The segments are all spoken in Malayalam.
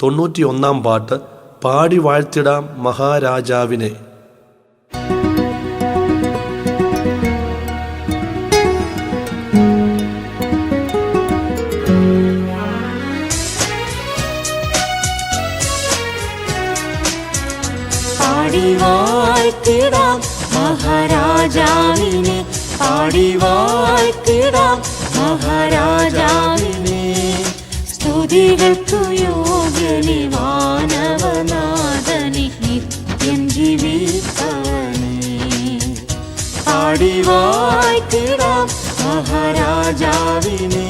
91 പാട്ട്. പാടി വാഴ്ത്തിടാം മഹാരാജാവിനെ. പാടി വാഴ്ത്തിടാം മഹാരാജാവിനെ, പാടി വാഴ്ത്തിടാം മഹാരാജാവിനെ. സ്തുതികൾക്കു യോഗ്യനെ വാനവനാഥനെ, നിത്യം ജീവിപ്പവനെ. പാടി വാഴ്ത്തിടാം മഹാരാജാവിനെ.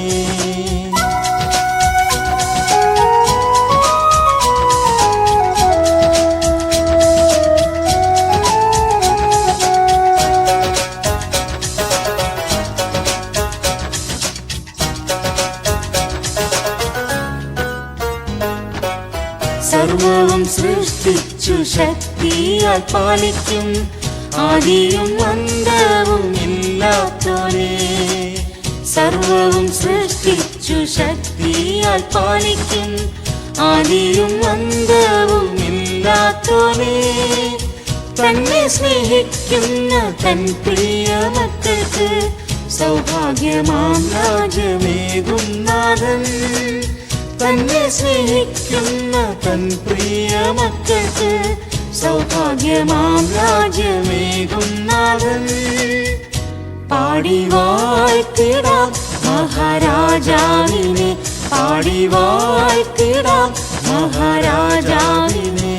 സർവവും സൃഷ്ടിച്ചു ശക്തിയാൽ പാലിക്കും, ആദിയും അന്തവും ഇല്ലാത്തോനെ. സർവവും സൃഷ്ടിച്ചു ശക്തിയാൽ പാലിക്കും, ആദിയും അന്തവും ഇല്ലാത്തോനെ. തന്നെ സ്നേഹിക്കുന്ന തൻ പ്രിയ മക്കൾക്ക് സൗഭാഗ്യമാം രാജ്യമേകും നാഥൻ. തന്നെ സ്നേഹിക്കുന്ന തൻ പ്രിയ മക്കൾക്ക് സൗഭാഗ്യമാം രാജ്യമേകും നാഥൻ. പാടി വാഴ്ത്തിടാം മഹാരാജാവിനെ, പാടി വാഴ്ത്തിടാം മഹാരാജാവിനെ.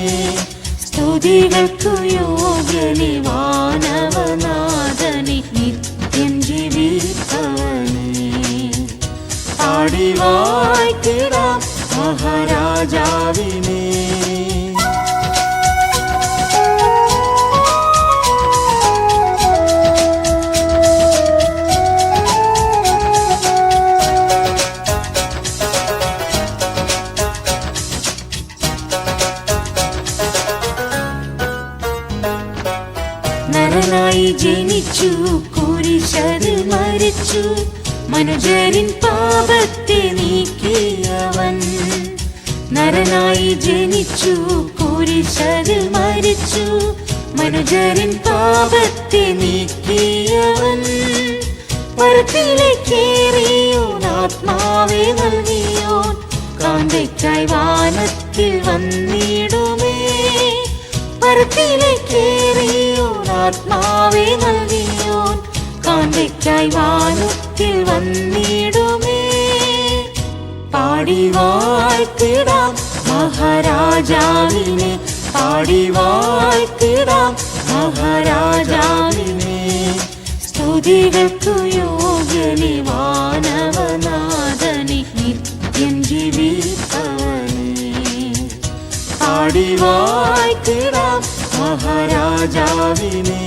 സ്തുതികൾക്കു യോഗ്യനെ വാനവനാഥനെ, നിത്യം ജീവിപ്പവനെ. പാടി വാഴ്ത്തിടാം മഹാരാജാവിനെ. നരനായി ജനിച്ചു, കുരിശിൽ മരിച്ചു, മനുജരിൻ പാപത്തെ നീക്കിയവൻ. നരനായി ജനിച്ചു, കുരിശിൽ മരിച്ചു, മനുജരിൻ പാപത്തെ നീക്കിയവൻ. പരത്തിലേക്കേറിയോൻ ആത്മാവെ നൽകിയോൻ, കാന്തയ്ക്കായി വാനത്തിൽ വന്നിടുമേ. പരത്തിലേക്കേറിയോൻ ആത്മാവെ നൽകിയോൻ, കാന്തയ്ക്കായി വാനത്തിൽ വന്നിടുമേ. പാടി വാഴ്ത്തിടാം മഹാരാജാവിനെ, പാടി വാഴ്ത്തിടാം മഹാരാജാവിനെ. സ്തുതികൾക്കു യോഗ്യനെ വാനവനാഥനെ, നിത്യം ജീവിപ്പവനെ. പാടി വാഴ്ത്തിടാം മഹാരാജാവിനെ.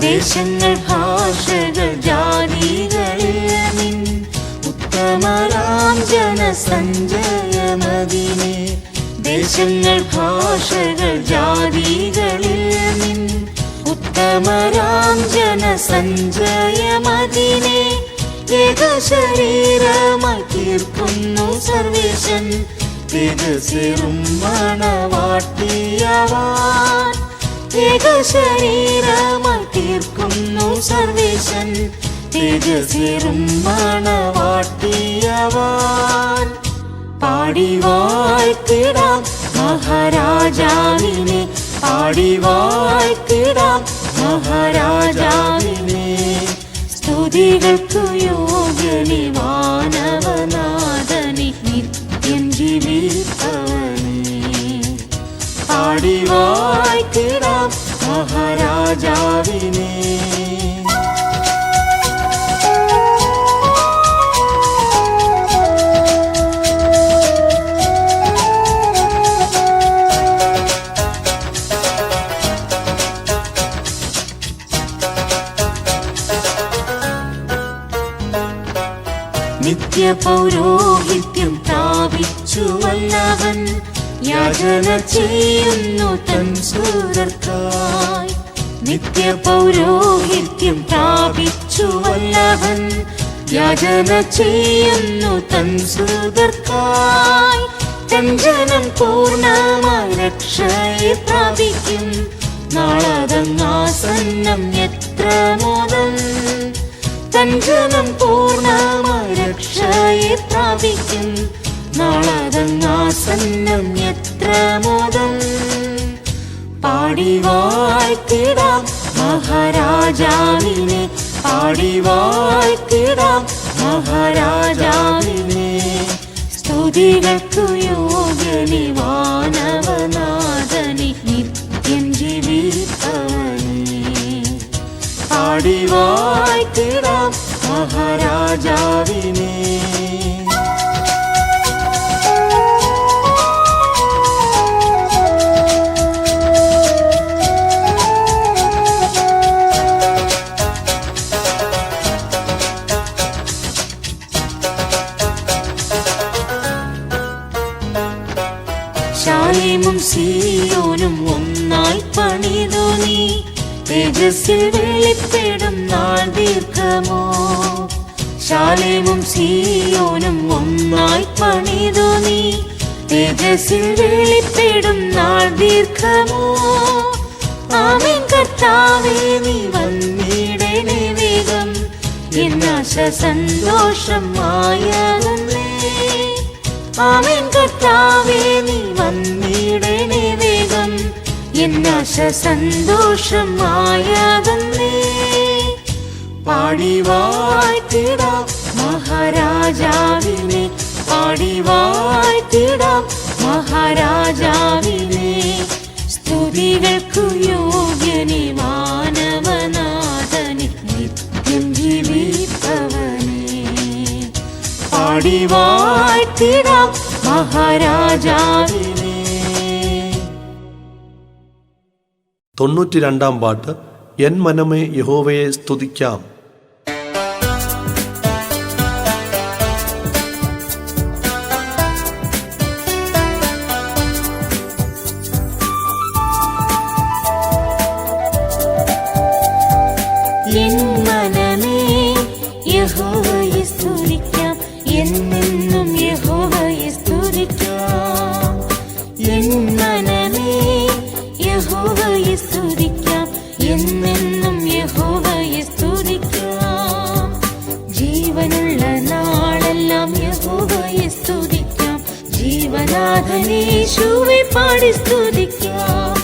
ദേശങ്ങൾ ഭാഷകൾ ജാതികളിൽ നിൻ ഉത്തമരാം ജനസഞ്ചയമതിനെ. ദേശങ്ങൾ ഭാഷകൾ ജാതികളിൽ നിൻ ഉത്തമരാം ജനസഞ്ചയമതിനെ. ഏകശരീരമായി തീർക്കുന്നു സർവേശൻ, തേജസ്സേറും മണവാട്ടിയവാൻ. ഏകശരീരമായി തീർക്കുന്നു സർവേശൻ, തേജസ്സേറും മണവാട്ടിയവാൻ. പാടി വാഴ്ത്തിടാം മഹാരാജാവിനെ, പാടി വാഴ്ത്തിടാം മഹാരാജാവിനെ. സ്തുതികൾക്കു യോഗ്യനെ വാനവനാഥനെ, നിത്യം ജീവിപ്പവനെ. പാടി വാഴ്ത്തിടാം മഹാരാജാവിനെ. നിത്യപൗരോഹിത്യം പ്രാപിച്ചുവല്ലവൻ യാചന ചെയ്യുന്നു തൻ സുഹൃത്തായി. നിത്യപൗരോഹിത്യം പ്രാപിച്ചുവല്ലവൻ യാചന ചെയ്യുന്നു തൻ സുഹൃത്തായി. തൻ ജനം പൂർണ്ണമായി രക്ഷയെ പ്രാപിക്കും നാളതങ്ങാസന്നം എത്ര മോദം. തൻ ജനം പൂർണ്ണമായി രക്ഷയെ പ്രാപിക്കും നാളതങ്ങാസന്നം എത്ര മോദം. പാടി വാഴ്ത്തിടാം മഹാരാജാവിനെ, പാടി വാഴ്ത്തിടാം മഹാരാജാവിനെ. സ്തുതികൾക്കു യോഗ്യനെ വാനവനാഥനെ, നിത്യം ജീവിപ്പവനെ. പാടി വാഴ്ത്തിടാം മഹാരാജാവിനെ. ശാലേമും സീയോനും ഒന്നായി പണിതു നീ, തേജസ്സിൽ വെളിപ്പെടും നാൾ ദീർഘമോ. ശാലേമും സീയോനും ഒന്നായി പണിതു നീ, തേജസ്സിൽ വെളിപ്പെടും നാൾ ദീർഘമോ. ആമേൻ കർത്താവേ നീ വന്നിടണേ വേഗം, എന്നാശ സന്തോഷം ആയതല്ലേ. ആമേൻ കർത്താവേ നീ വന്നിടണേ വേഗം, എന്നാശ സന്തോഷം ആയതല്ലേ. പാടി വാഴ്ത്തിടാം മഹാരാജാവിനെ, പാടി വാഴ്ത്തിടാം മഹാരാജാവിനെ. സ്തുതികൾക്കു യോഗ്യനെ വാനവനാഥനെ, നിത്യം ജീവിപ്പവനെ. പാടി വാഴ്ത്തിടാം മഹാരാജാവിനെ. 92 പാട്ട്. എൻ മനമേ യഹോവയെ സ്തുതിക്കാം. എൻ മനമേ യഹോവയെ സ്തുതിക്കാം, എന്നെന്നും യഹോവയെ സ്തുതിക്കാം. എൻ മനമേ യഹോവയെ സ്തുതിക്കാം, എന്നെന്നും യഹോവയെ സ്തുതിക്കാം. ജീവനുള്ള നാളെല്ലാം യഹോവയെ സ്തുതിക്കാം, ജീവനാഥനേശുവെ പാടി സ്തുതിക്കാം.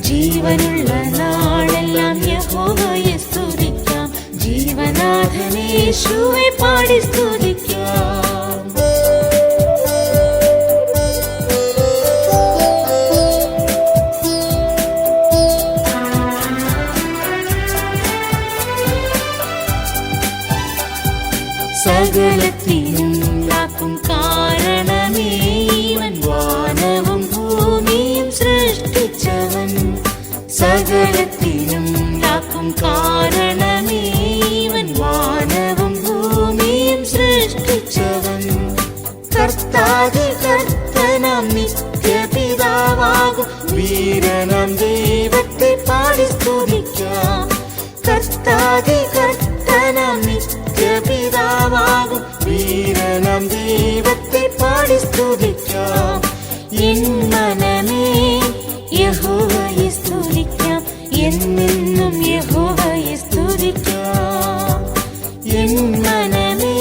ജീവനുള്ള നാളെല്ലാം യഹോവയെ സ്തുതിക്കാം, ജീവനാഥനേശുവെ പാടി സ്തുതിക്കാം. സകലത്തിനും ലാക്കും കാരണമേ ഇവൻ, വാനവും ഭൂമിയും സൃഷ്ടിച്ചവൻ. സകലത്തിനും ലാക്കും കാരണമേ ഇവൻ, വാനവും ഭൂമിയും സൃഷ്ടിച്ചവൻ. കർത്താതി കർത്തനാം നിത്യപിതാവാകും വീരനാം ദൈവത്തെ പാടി സ്തുതിക്കാം. കർത്താതി കർത്തനാം നിത്യപിതാവാകും വീരനാം ദൈവത്തെ പാടി സ്തുതിക്കാം. എൻ മനമേ യഹോവയെ സ്തുതിക്കാം, എന്നെന്നും യഹോവയെ സ്തുതിക്കാം. എൻ മനമേ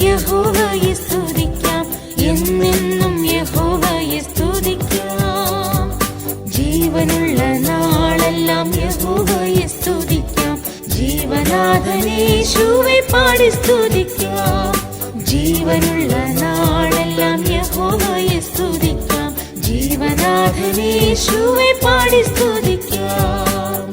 യഹോവയെ സ്തുതിക്കാം, എന്നെന്നും യഹോവയെ സ്തുതിക്കാം. ജീവനുള്ള നാളെല്ലാം യഹോവയെ സ്തുതിക്കാം, ജീവനാഥനേശുവെ പാടി സ്തുതിക്കാം. ജീവനുള്ള നാളെല്ലാം യഹോവയെ സ്തുതിക്കാം, ജീവനാഥനേശുവെ പാടി സ്തുതിക്കാം.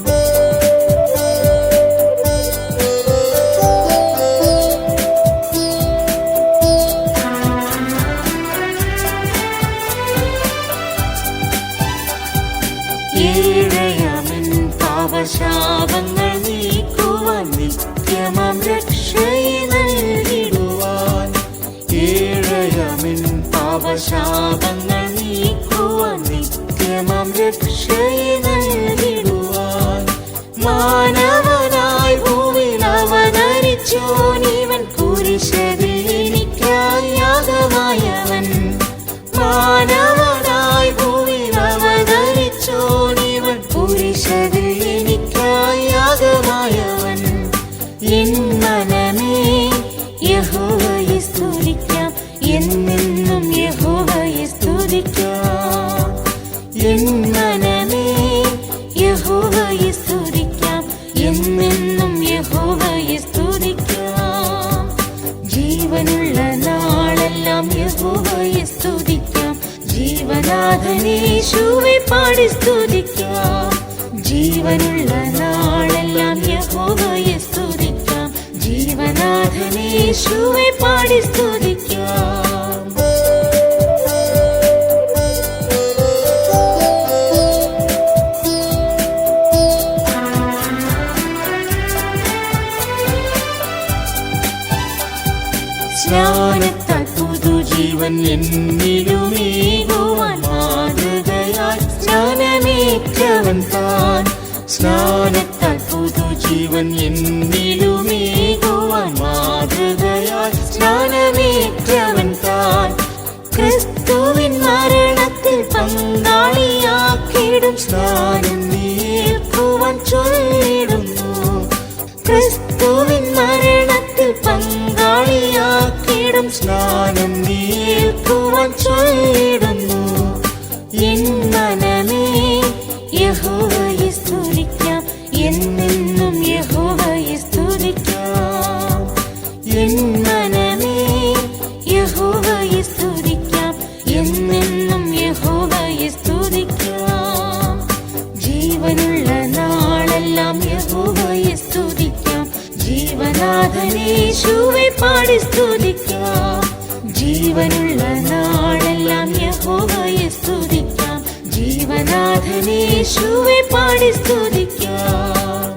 ഏഴയാമൻ പാപശാപങ്ങൾ നീക്കുവാൻ, നിത്യമം രക്ഷയെ നൽകിടുവാൻ. പാപശാപങ്ങൾ നീക്കുവാൻ നിത്യമം രക്ഷയെ നൽകിടുവാൻ മാനവനായി ഭൂമിയിൽ അവതരിച്ചോനിവൻ കുരിശിൽ എനിക്കായി യാഗമായവൻ മാനവനായി ഭൂമിയിൽ അവതരിച്ചോനിവൻ കുരിശിൽ എനിക്കായി യാഗമായവൻ എൻ മനമേ യഹോവയെ സ്തുതിക്കാം എന്നെന്നും യഹോവയെ സ്തുതിക്കാം എൻ മനമേ യഹോവയെ സ്തുതിക്കാം എന്നെന്നും യഹോവയെ സ്തുതിക്കാം ജീവനുള്ള നാളെല്ലാം യഹോവയെ സ്തുതിക്കാം ജീവനാഥനേശുവെ പാടി സ്തുതിക്കാം ജീവനുള്ള നാളെല്ലാം യഹോവയെ സ്തുതിക്കാം ജീവനാഥനേശുവെ പാടി സ്തുതിക്കാം സ്നാനത്താൽ പുതുജീവൻ എന്നിലുമേകുവാൻ മാതൃകയായി സ്നാനമേറ്റവൻ താൻ സ്നാനത്താൽ പുതുജീവൻ എന്നിലുമേകുവാൻ മാതൃകയായി സ്നാനമേറ്റവൻ താൻ ക്രിസ്തുവിൻ മരണത്തിൽ പങ്കാളിയാക്കിടും സ്നാനം ഏൽക്കുവാൻ ചൊല്ലിടുന്നു ക്രിസ്തുവിൻ മരണത്തിൽ പങ്കാളിയാക്കിടും സ്നാനം ഏൽക്കുവാൻ ചൊല്ലിടുന്നു എൻ മനമേ യഹോവയെ സ്തുതിക്കാം എന്നെന്നും യഹോവയെ സ്തുതിക്കാം എൻ മനമേ യഹോവയെ സ്തുതിക്കാം എന്നെന്നും യഹോവയെ സ്തുതിക്കാം ജീവനുള്ള നാളെല്ലാം യഹോവയെ സ്തുതിക്കാം ജീവനാഥനേശുവെ പാടി സ്തുതിക്കാം ജീവനുള്ള നാളെല്ലാം യഹോവയെ സ്തുതിക്കാം ജീവനാഥനേശുവെ പാടി സ്തുതിക്കാം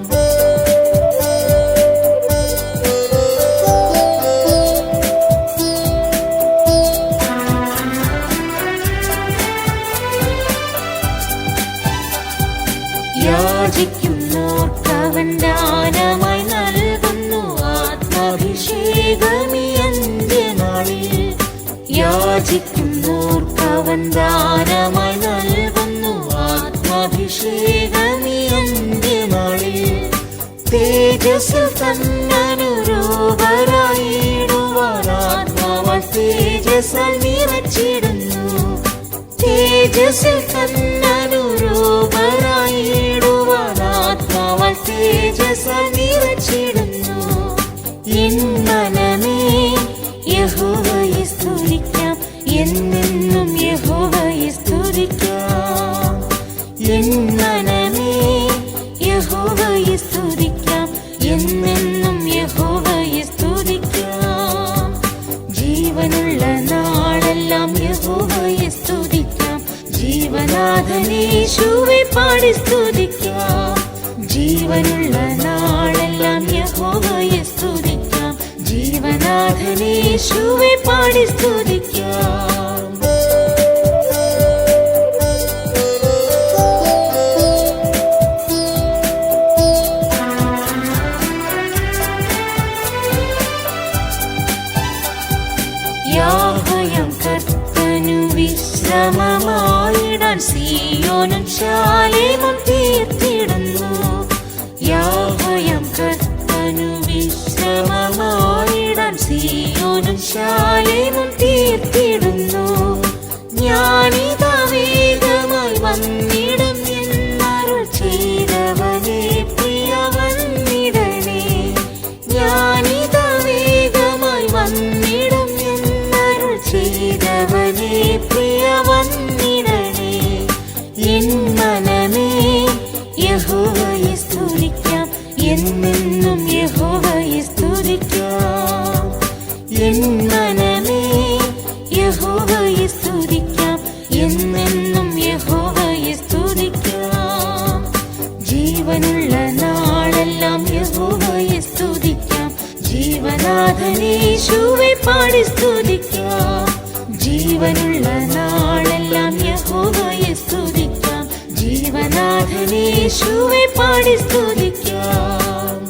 യാചിക്കുന്നോർക്കവൻ ദാനമായി നൽകുന്നു ആത്മാഭിഷേകമീ അന്ത്യനാളിൽ യാചിക്കുന്നോർക്കവൻ ദാനമായി നൽകുന്നു ആത്മാഭിഷേകമീ അന്ത്യനാളിൽ തേജസ്സിൽ തന്നനുരൂപരായിടുവാൻ ആത്മാവാൽ തേജസ്സാൽ നിറച്ചിടുന്നു തേജസ്സിൽ തന്നനുരൂപരായിടുവാൻ ആത്മാവാൽ തേജസ്സാൽ നിറച്ചിടുന്നു എൻ മനമേ യഹോവയെ സ്തുതിക്കാം എന്നെന്നും യഹോവയെ സ്തുതിക്കാം എൻ മനമേ യഹോവയെ സ്തുതിക്കാം എന്നെന്നും യഹോവയെ സ്തുതിക്കാം ജീവനുള്ള നാളെല്ലാം യഹോവയെ സ്തുതിക്കാം ജീവനാഥനേശുവെ പാടി സ്തുതിക്കാം ജീവനുള്ള നാളെല്ലാം യഹോവയെ സ്തുതിക്കാം ജീവനാഥനേശുവെ പാടി സ്തുതിക്കാം യാഹോവയം കർത്തനു വിശ്രമമായിടാൻ സീയോനും ശാലേമും തീർത്തിടുന്നു യാഹോവയം കർത്തനു വിശ്രമമായിടാൻ സീയോനും ശാലേമും തീർത്തിടുന്നു ഞാനിതാ വേഗമായി വന്നിടും എന്നരുൾ ചെയ്തവനെ പ്രിയ വന്നിടണേ ഞാനിതാ വേഗമായി വന്നിടും എന്നരുൾ ചെയ്തവനെ പ്രിയ വന്നിടണേ എൻ മനമേ യഹോവയെ സ്തുതിക്കാം എന്നെന്നും യഹോവയെ സ്തുതിക്കാം എൻ മനമേ യഹോവയെ സ്തുതിക്കാം എന്നെന്നും യഹോവയെ സ്തുതിക്കാം ജീവനുള്ള നാളെല്ലാം യഹോവയെ സ്തുതിക്കാം ജീവനാഥനേശുവെ പാടി സ്തുതിക്കാം ജീവനുള്ള നാളെല്ലാം യഹോവയെ സ്തുതിക്കാം, ജീവനാഥനേശുവെ പാടി സ്തുതിക്കാം.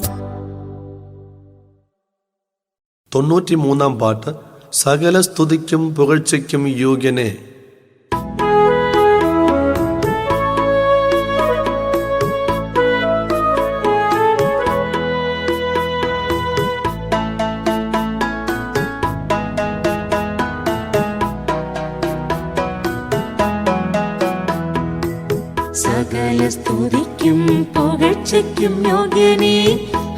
93 പാട്ട്. സകല സ്തുതിക്കും പുകഴ്ചയ്ക്കും യോഗ്യനെ. സകല സ്തുതിക്കും പുകഴ്ചയ്ക്കും യോഗ്യനേ,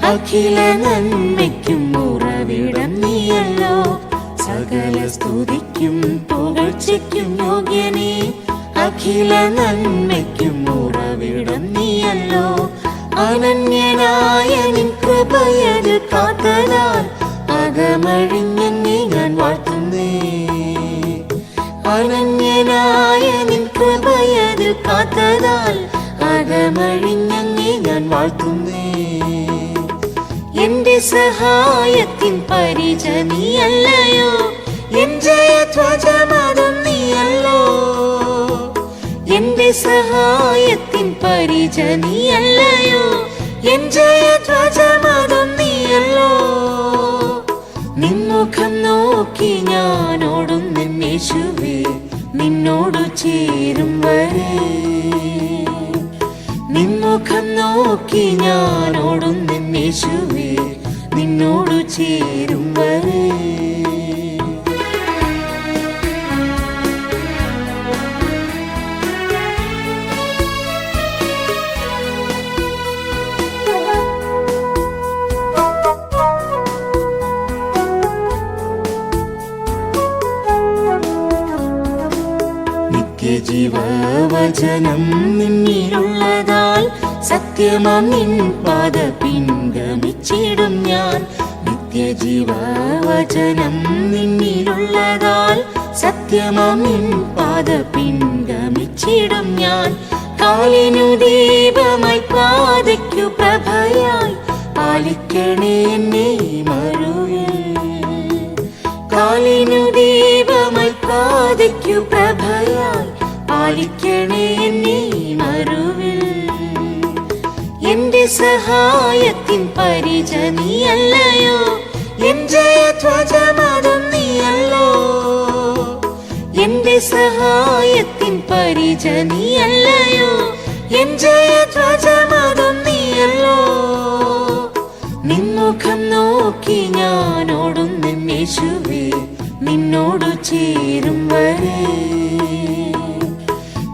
അഖില നന്മയ്ക്കും ഉറവിടം നീയല്ലോ. സകല സ്തുതിക്കും പുകഴ്ചയ്ക്കും യോഗ്യനേ, അഖില നന്മയ്ക്കും ഉറവിടം നീയല്ലോ. അനന്യനായ നിൻ കൃപയത് കാത്തതാൽ അകമഴിഞ്ഞെന്നെ ഞാൻ വാഴ്ത്തുന്നേ. അനന്യനായ നിൻ കൃപയത് കാത്തതാൽ അകമഴിഞ്ഞെന്നെ ഞാൻ വാഴ്ത്തുന്നേ. എന്റെ സഹായത്തിൻ പരിച നീയല്ലയോ, എൻ ജയധ്വജമതും നീയല്ലോ. എന്റെ സഹായത്തിൻ പരിച നീയല്ലയോ, എൻ ജയധ്വജമതും നീയല്ലോ. നിൻമുഖം നോക്കി ഞാനോടും യേശുവേ, നിന്നോടു ചേരും വരെ. നിൻമുഖം നോക്കി ഞാനോടും യേശുവേ, നിന്നോടു ചേരും വരെ. നിത്യജീവവചനം നിന്നിലുള്ളതാൽ സത്യമാം നിൻ പാത പിൻഗമിച്ചിടും ഞാൻ. നിത്യജീവവചനം നിന്നിലുള്ളതാൽ സത്യമാം നിൻ പാത പിൻഗമിച്ചിടും ഞാൻ. കാലിനു ദീപമായി പാതയ്ക്കു പ്രഭയായി പാലിക്കണേ എന്നെ മരുവിൽ. കാലിനു ദീപമായി പാതയ്ക്കു പ്രഭയായി പാലിക്കണേ എന്നെ മരുവിൽ. എന്റെ സഹായത്തിൻ പരിച നീയല്ലയോ, എൻ ജയധ്വജമതും നീയല്ലോ. എന്റെ സഹായത്തിൻ പരിച നീയല്ലയോ, എൻ ജയധ്വജമതും നീയല്ലോ. നിൻമുഖം നോക്കി ഞാനോടും യേശുവേ, നിന്നോടു ചേരും വരെ.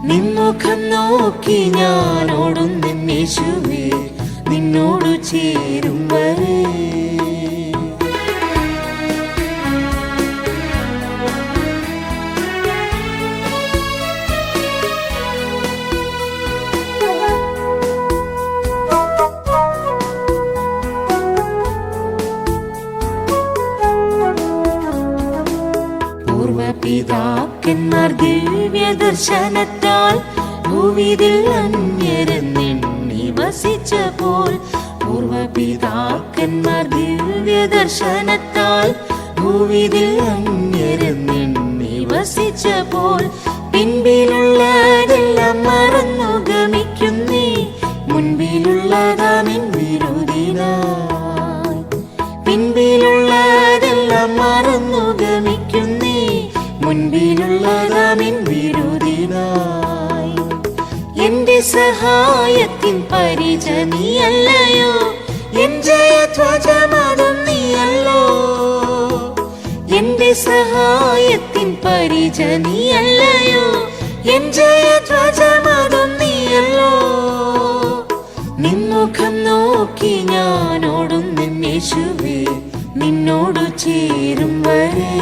നിൻമുഖം നോക്കി ഞാനോടും യേശുവേ, നിന്നോടു ചേരും വരെ. പൂർവപിതാക്കന്മാർ ദിവ്യദർശനത്താൽ ഭൂവിതിൽ അന്യരെന്നെണ്ണി വസിച്ചപ്പോൾ. പൂർവപിതാക്കന്മാർ ദിവ്യദർശനത്താൽ ഭൂവിതിൽ അന്യരെന്നെണ്ണി വസിച്ചപ്പോൾ. പിൻപിലുള്ളതെല്ലാം മറന്നു ഗമിക്കുന്നേ, മുൻപിലുള്ളതാമിൻ വിരോധിനായി. പിൻപിലുള്ളതെല്ലാം മറന്നു ഗമിക്കുന്നേ, മുൻപിലുള്ളതാമിൻ വിരോധിനായി. എന്റെ സഹായത്തിൻ പരിച നീയല്ലയോ, എൻ ജയധ്വജമതും നീയല്ലോ. എന്റെ സഹായത്തിൻ പരിച നീയല്ലയോ, എൻ ജയധ്വജമതും നീയല്ലോ. നിൻമുഖം നോക്കി ഞാനോടും യേശുവേ, നിന്നോടു ചേരും വരെ.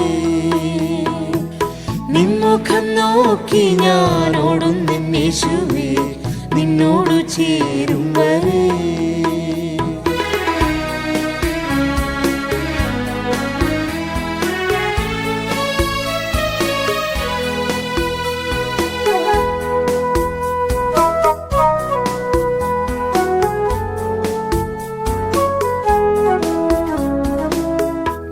നിൻമുഖം നോക്കി ഞാനോടും യേശുവേ, നിന്നോടു ചേരും വരെ.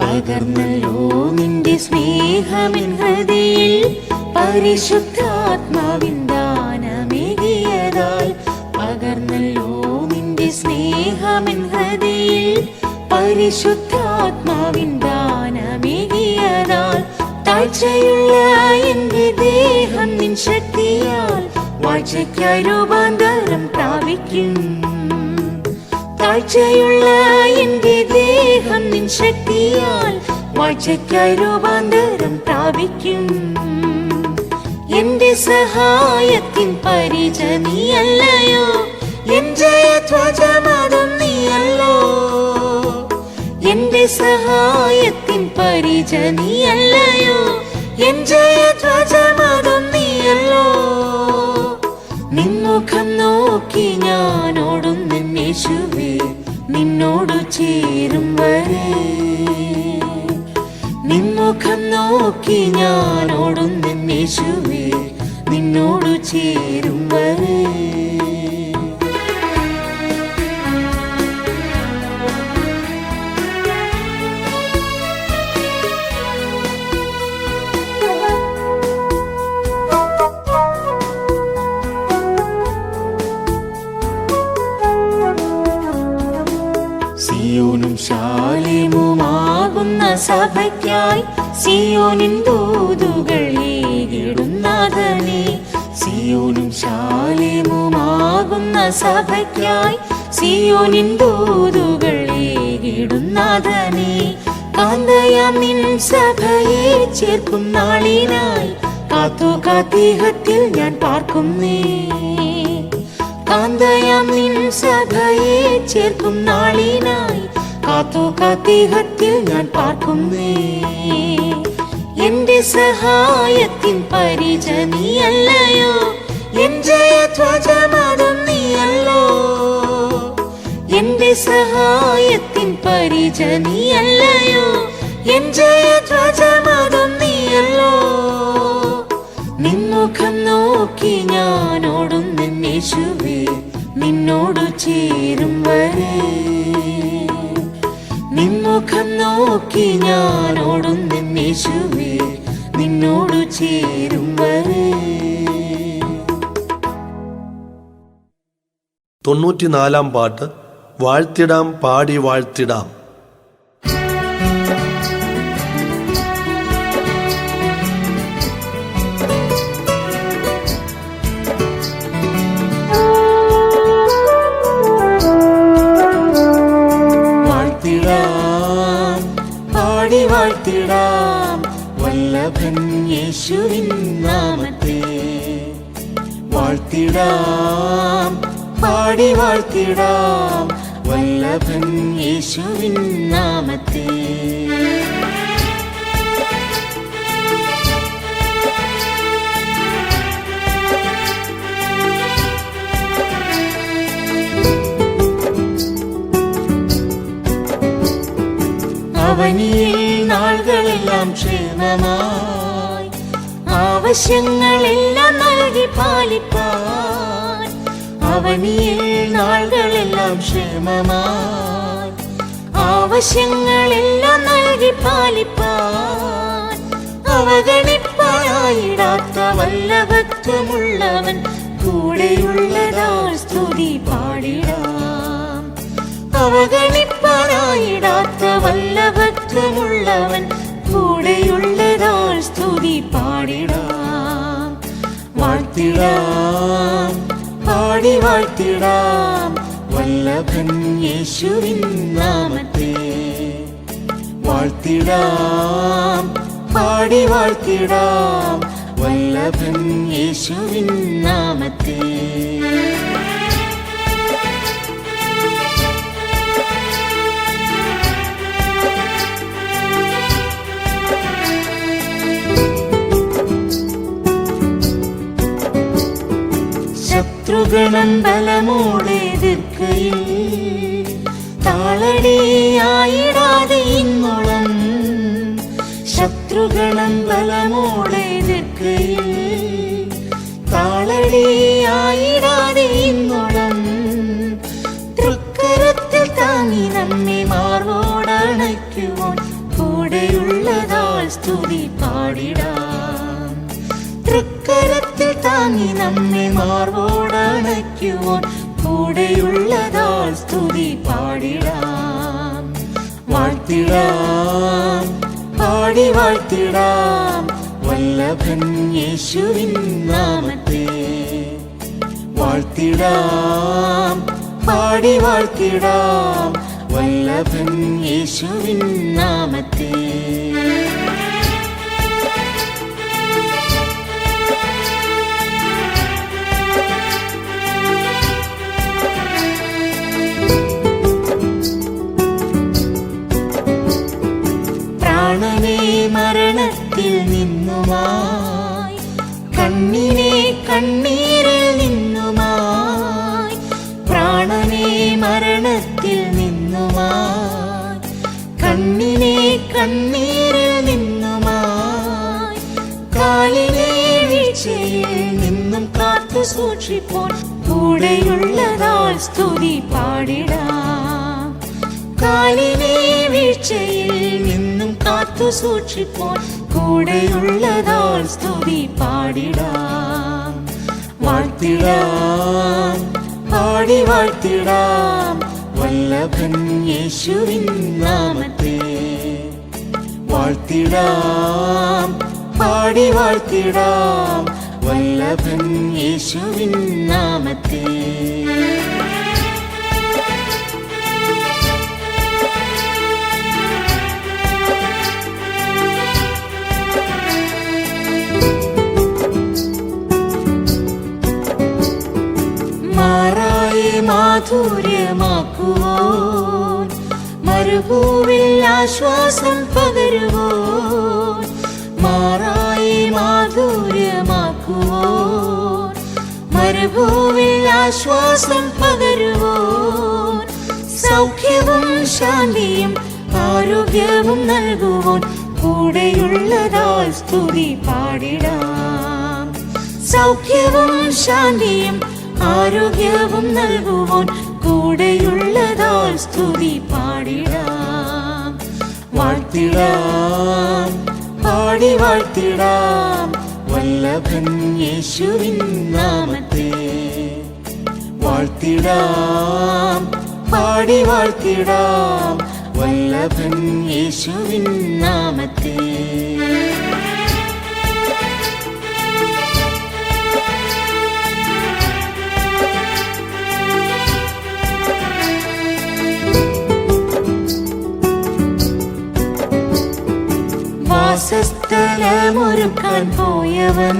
പകർന്നല്ലോ നിന്റെ സ്നേഹ സ്നേഹമെൻ ഹൃദയിൽ പരിശുദ്ധാത്മാവിൻ ദാനമേകിയതാൽ പകർന്നല്ലോ നിന്റെ സ്നേഹമെൻ ഹൃദയിൽ പരിശുദ്ധാത്മാവിൻ ദാനമേകിയതാൽ താഴ്ചയുള്ള എന്റെ ദേഹം നിൻ ശക്തിയാൽ വാഴ്ചയ്ക്കായി രൂപാന്തരം പ്രാപിക്കും. താഴ്ചയുള്ള എന്റെ ദേഹം നിൻ ശക്തിയാൽ വാഴ്ചയ്ക്കായി രൂപാന്തരം പ്രാപിക്കും. എന്റെ സഹായത്തിൻ പരിച നീയല്ലയോ, എൻ ജയധ്വജമതും നീയല്ലോ. എന്റെ സഹായത്തിൻ പരിച നീയല്ലയോ, എൻ ജയധ്വജമതും നീയല്ലോ. നിൻമുഖം നോക്കി ഞാൻ ഓടുന്നേശുവേ, നിന്നോടു ചേരും വരെ. നിൻമുഖം നോക്കി ഞാൻ ഓടുന്നേശുവേ, നിന്നോടു ചേരും വരെ. സിയോനും ശാലേമുമാകുന്ന സഭയ്ക്കായി സിയോനിൻ ദൂതുകൾ ഏകിടുന്നാഥനേ. സിയോനും ശാലേമുമാകുന്ന സഭയ്ക്കായി സിയോനിൻ ദൂതുകൾ ഏകിടുന്നാഥനേ. കാന്തയാം നിൻ സഭയെ ചേർക്കും നാളിനായി കാത്തു കാത്തിഹത്തിൽ ഞാൻ പാർക്കുന്നേ. കാന്തയാം നിൻ സഭയെ ചേർക്കും നാളിനായി കാത്തു കാത്തിഹത്തിൽ ഞാൻ പാർക്കുന്നേ. എന്റെ സഹായത്തിൻ പരിച നീയല്ലയോ, എൻ ജയധ്വജമതും നീയല്ലോ. എന്റെ സഹായത്തിൻ പരിച നീയല്ലയോ, എൻ ജയധ്വജമതും നീയല്ലോ. നിൻമുഖം നോക്കി ഞാൻ ഓടുന്നേശുവേ, നിന്നോടു ചേരും വരെ. നിൻമുഖം നോക്കി ഞാൻ ഓടുന്നേശുവേ, നിന്നോടു ചേരും വരെ. 94 പാട്ട്. വാഴ്ത്തിടാം പാടി വാഴ്ത്തിടാം. പാടി വാഴ്ത്തിടാം വല്ലഭൻ യേശുവിൻ നാമത്തെ. വാഴ്ത്തിടാം പാടി വാഴ്ത്തിടാം വല്ലഭൻ യേശുവിൻ നാമത്തെ. അവനിയിൽ നാളുകളെല്ലാം ക്ഷേമമായി ആവശ്യങ്ങളെല്ലാം നൽകി പാലിപ്പാൻ. അവനിയിൽ നാളുകളെല്ലാം ക്ഷേമമായി ആവശ്യങ്ങളെല്ലാം നൽകി പാലിപ്പാൻ. അവഗണിപ്പാനായിടാത്ത വല്ലഭത്വമുള്ളവൻ കൂടെയുള്ളതാൽ സ്തുതി പാടിടാം. അവഗണിപ്പാനായിടാത്ത വല്ലഭത്വമുള്ളവൻ കൂടെയുള്ളതാൽ സ്തുതി പാടിടാം. വാഴ്ത്തിടാം പാടി വാഴ്ത്തിടാം വല്ലഭൻ യേശുവിൻ നാമത്തെ. വാഴ്ത്തിടാം പാടി വാഴ്ത്തിടാം വല്ലഭൻ യേശുവിൻ നാമത്തെ. ശത്രുഗണം ബലമോടെ എതിർക്കയിൽ താളടിയായിടാതെ ഇന്നോളം. ശത്രുഗണം ബലമോടെ എതിർക്കയിൽ താളടിയായിടാതെ ഇന്നോളം. തൃക്കരത്തിൽ താങ്ങി നമ്മെ മാർവോടണയ്ക്കുവാൻ കൂടെയുള്ളതാൽ സ്തുതി പാടിടാം. തൃക്കരത്തിൽ താങ്ങി നമ്മെ മാർവോടണയ്ക്കുവാൻ കൂടെയുള്ളതാൽ സ്തുതി പാടിടാം. വാഴ്ത്തിടാം, പാടി വാഴ്ത്തിടാം വല്ലഭൻ യേശുവിൻ നാമത്തെ. വാഴ്ത്തിടാം, പാടി വാഴ്ത്തിടാം വല്ലഭൻ യേശുവിൻ നാമത്തെ. പ്രാണനെ മരണത്തിൽ നിന്നുമായി, കണ്ണിനെ കണ്ണീരിൽ നിന്നുമായി, പ്രാണനെ മരണത്തിൽ നിന്നുമായി, കണ്ണിനെ കണ്ണീരിൽ നിന്നുമായി, കാലിനെ വീഴ്ചയിൽ നിന്നും കാത്തു സൂക്ഷിപ്പോൾ കൂടെയുള്ളതാൽ സ്തുതി പാടിടാം. കാലിനെ വീഴ്ചയിൽ നിന്നും കാത്തു സൂക്ഷിപ്പോൾ കൂടെയുള്ളതാൽ സ്തുതി പാടിടാം. വാഴ്ത്തിടാം, പാടി വാഴ്ത്തിടാം വല്ലഭൻ യേശുവിൻ നാമത്തെ. വാഴ്ത്തിടാം, പാടി വാഴ്ത്തിടാം വല്ലഭൻ യേശുവിൻ നാമത്തെ. മാധുര്യമാക്കുവോൻ, മരുഭൂവിൽ ആശ്വാസം പകരുവോൻ. മാറായി മാധുര്യമാക്കുവോൻ, മരുഭൂവിൽ ആശ്വാസം പകരുവോൻ. സൗഖ്യവും ശാന്തിയും ആരോഗ്യവും നൽകുവോൻ കൂടെയുള്ളതാൽ സ്തുതി പാടിടാം. സൗഖ്യവും ശാന്തിയും ആരോഗ്യവും നൽകുവോൻ കൂടെയുള്ളതാൽ സ്തുതി പാടിടാം. വാഴ്ത്തിടാം, പാടി വാഴ്ത്തിടാം വല്ലഭൻ യേശുവിൻ നാമത്തെ. വാഴ്ത്തിടാം, പാടി വാഴ്ത്തിടാം വല്ലഭൻ യേശുവിൻ നാമത്തെ. വാസസ്ഥലമൊരുക്കാൻ പോയവൻ,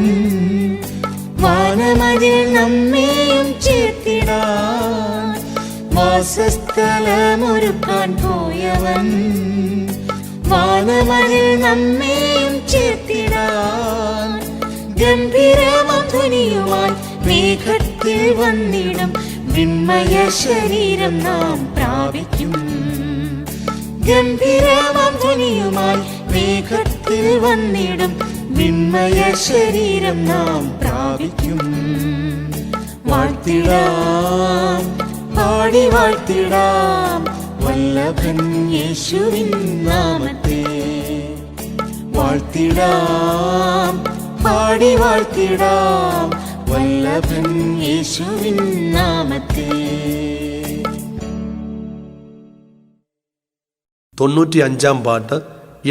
വാനമതിൽ നമ്മെയും ചേർത്തിടാൻ. വാസസ്ഥലമൊരുക്കാൻ പോയവൻ, വാനമതിൽ നമ്മെയും ചേർത്തിടാൻ. ഗംഭീരമധ്വനിയുമായി മേഘത്തിൽ വന്നിടും വിണ്മയ ശരീരം നാം പ്രാപിക്കും. ഗംഭീരമധ്വനിയുമായി മേഘത്തിൽ വന്നിടും വിണ്മയ ശരീരം നാം പ്രാപിക്കും. വാഴ്ത്തിടാം, പാടി വാഴ്ത്തിടാം വല്ലഭൻ യേശുവിൻ നാമത്തെ. വാഴ്ത്തിടാം, പാടി വാഴ്ത്തിടാം വല്ലഭൻ യേശുവിൻ നാമത്തെ. 95 പാട്ട്.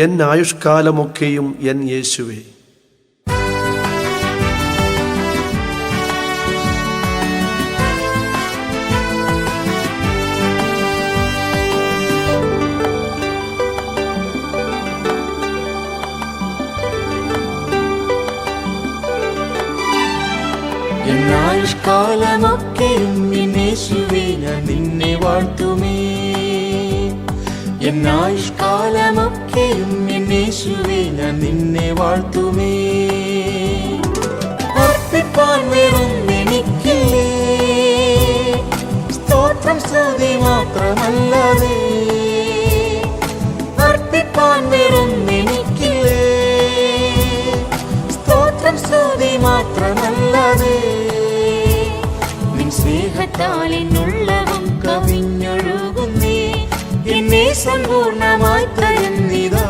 എൻ ആയുഷ്കാലമൊക്കെയും എൻ യേശുവേ. എൻ ആയുഷ്കാലമൊക്കെയും എൻ യേശുവേ ഞാൻ നിന്നെ വാഴ്ത്തുമേ. എൻ ആയുഷ്കാലമൊക്കെയും എൻ യേശുവേ ഞാൻ നിന്നെ വാഴ്ത്തുമേ. അർപ്പിപ്പാൻ വേറൊന്നെനിക്കില്ലേ, സ്തോത്രം സ്തുതി മാത്രമല്ലാതെ. അർപ്പിപ്പാൻ വേറൊന്നെനിക്കില്ലേ, സ്തോത്രം സ്തുതി മാത്രമല്ലാതെ. നിൻ സ്നേഹത്താൽ എന്നുള്ളവും കവിഞ്ഞൊഴുകുന്നേ, എന്നെ സമ്പൂർണമായി തരുന്നിതാ.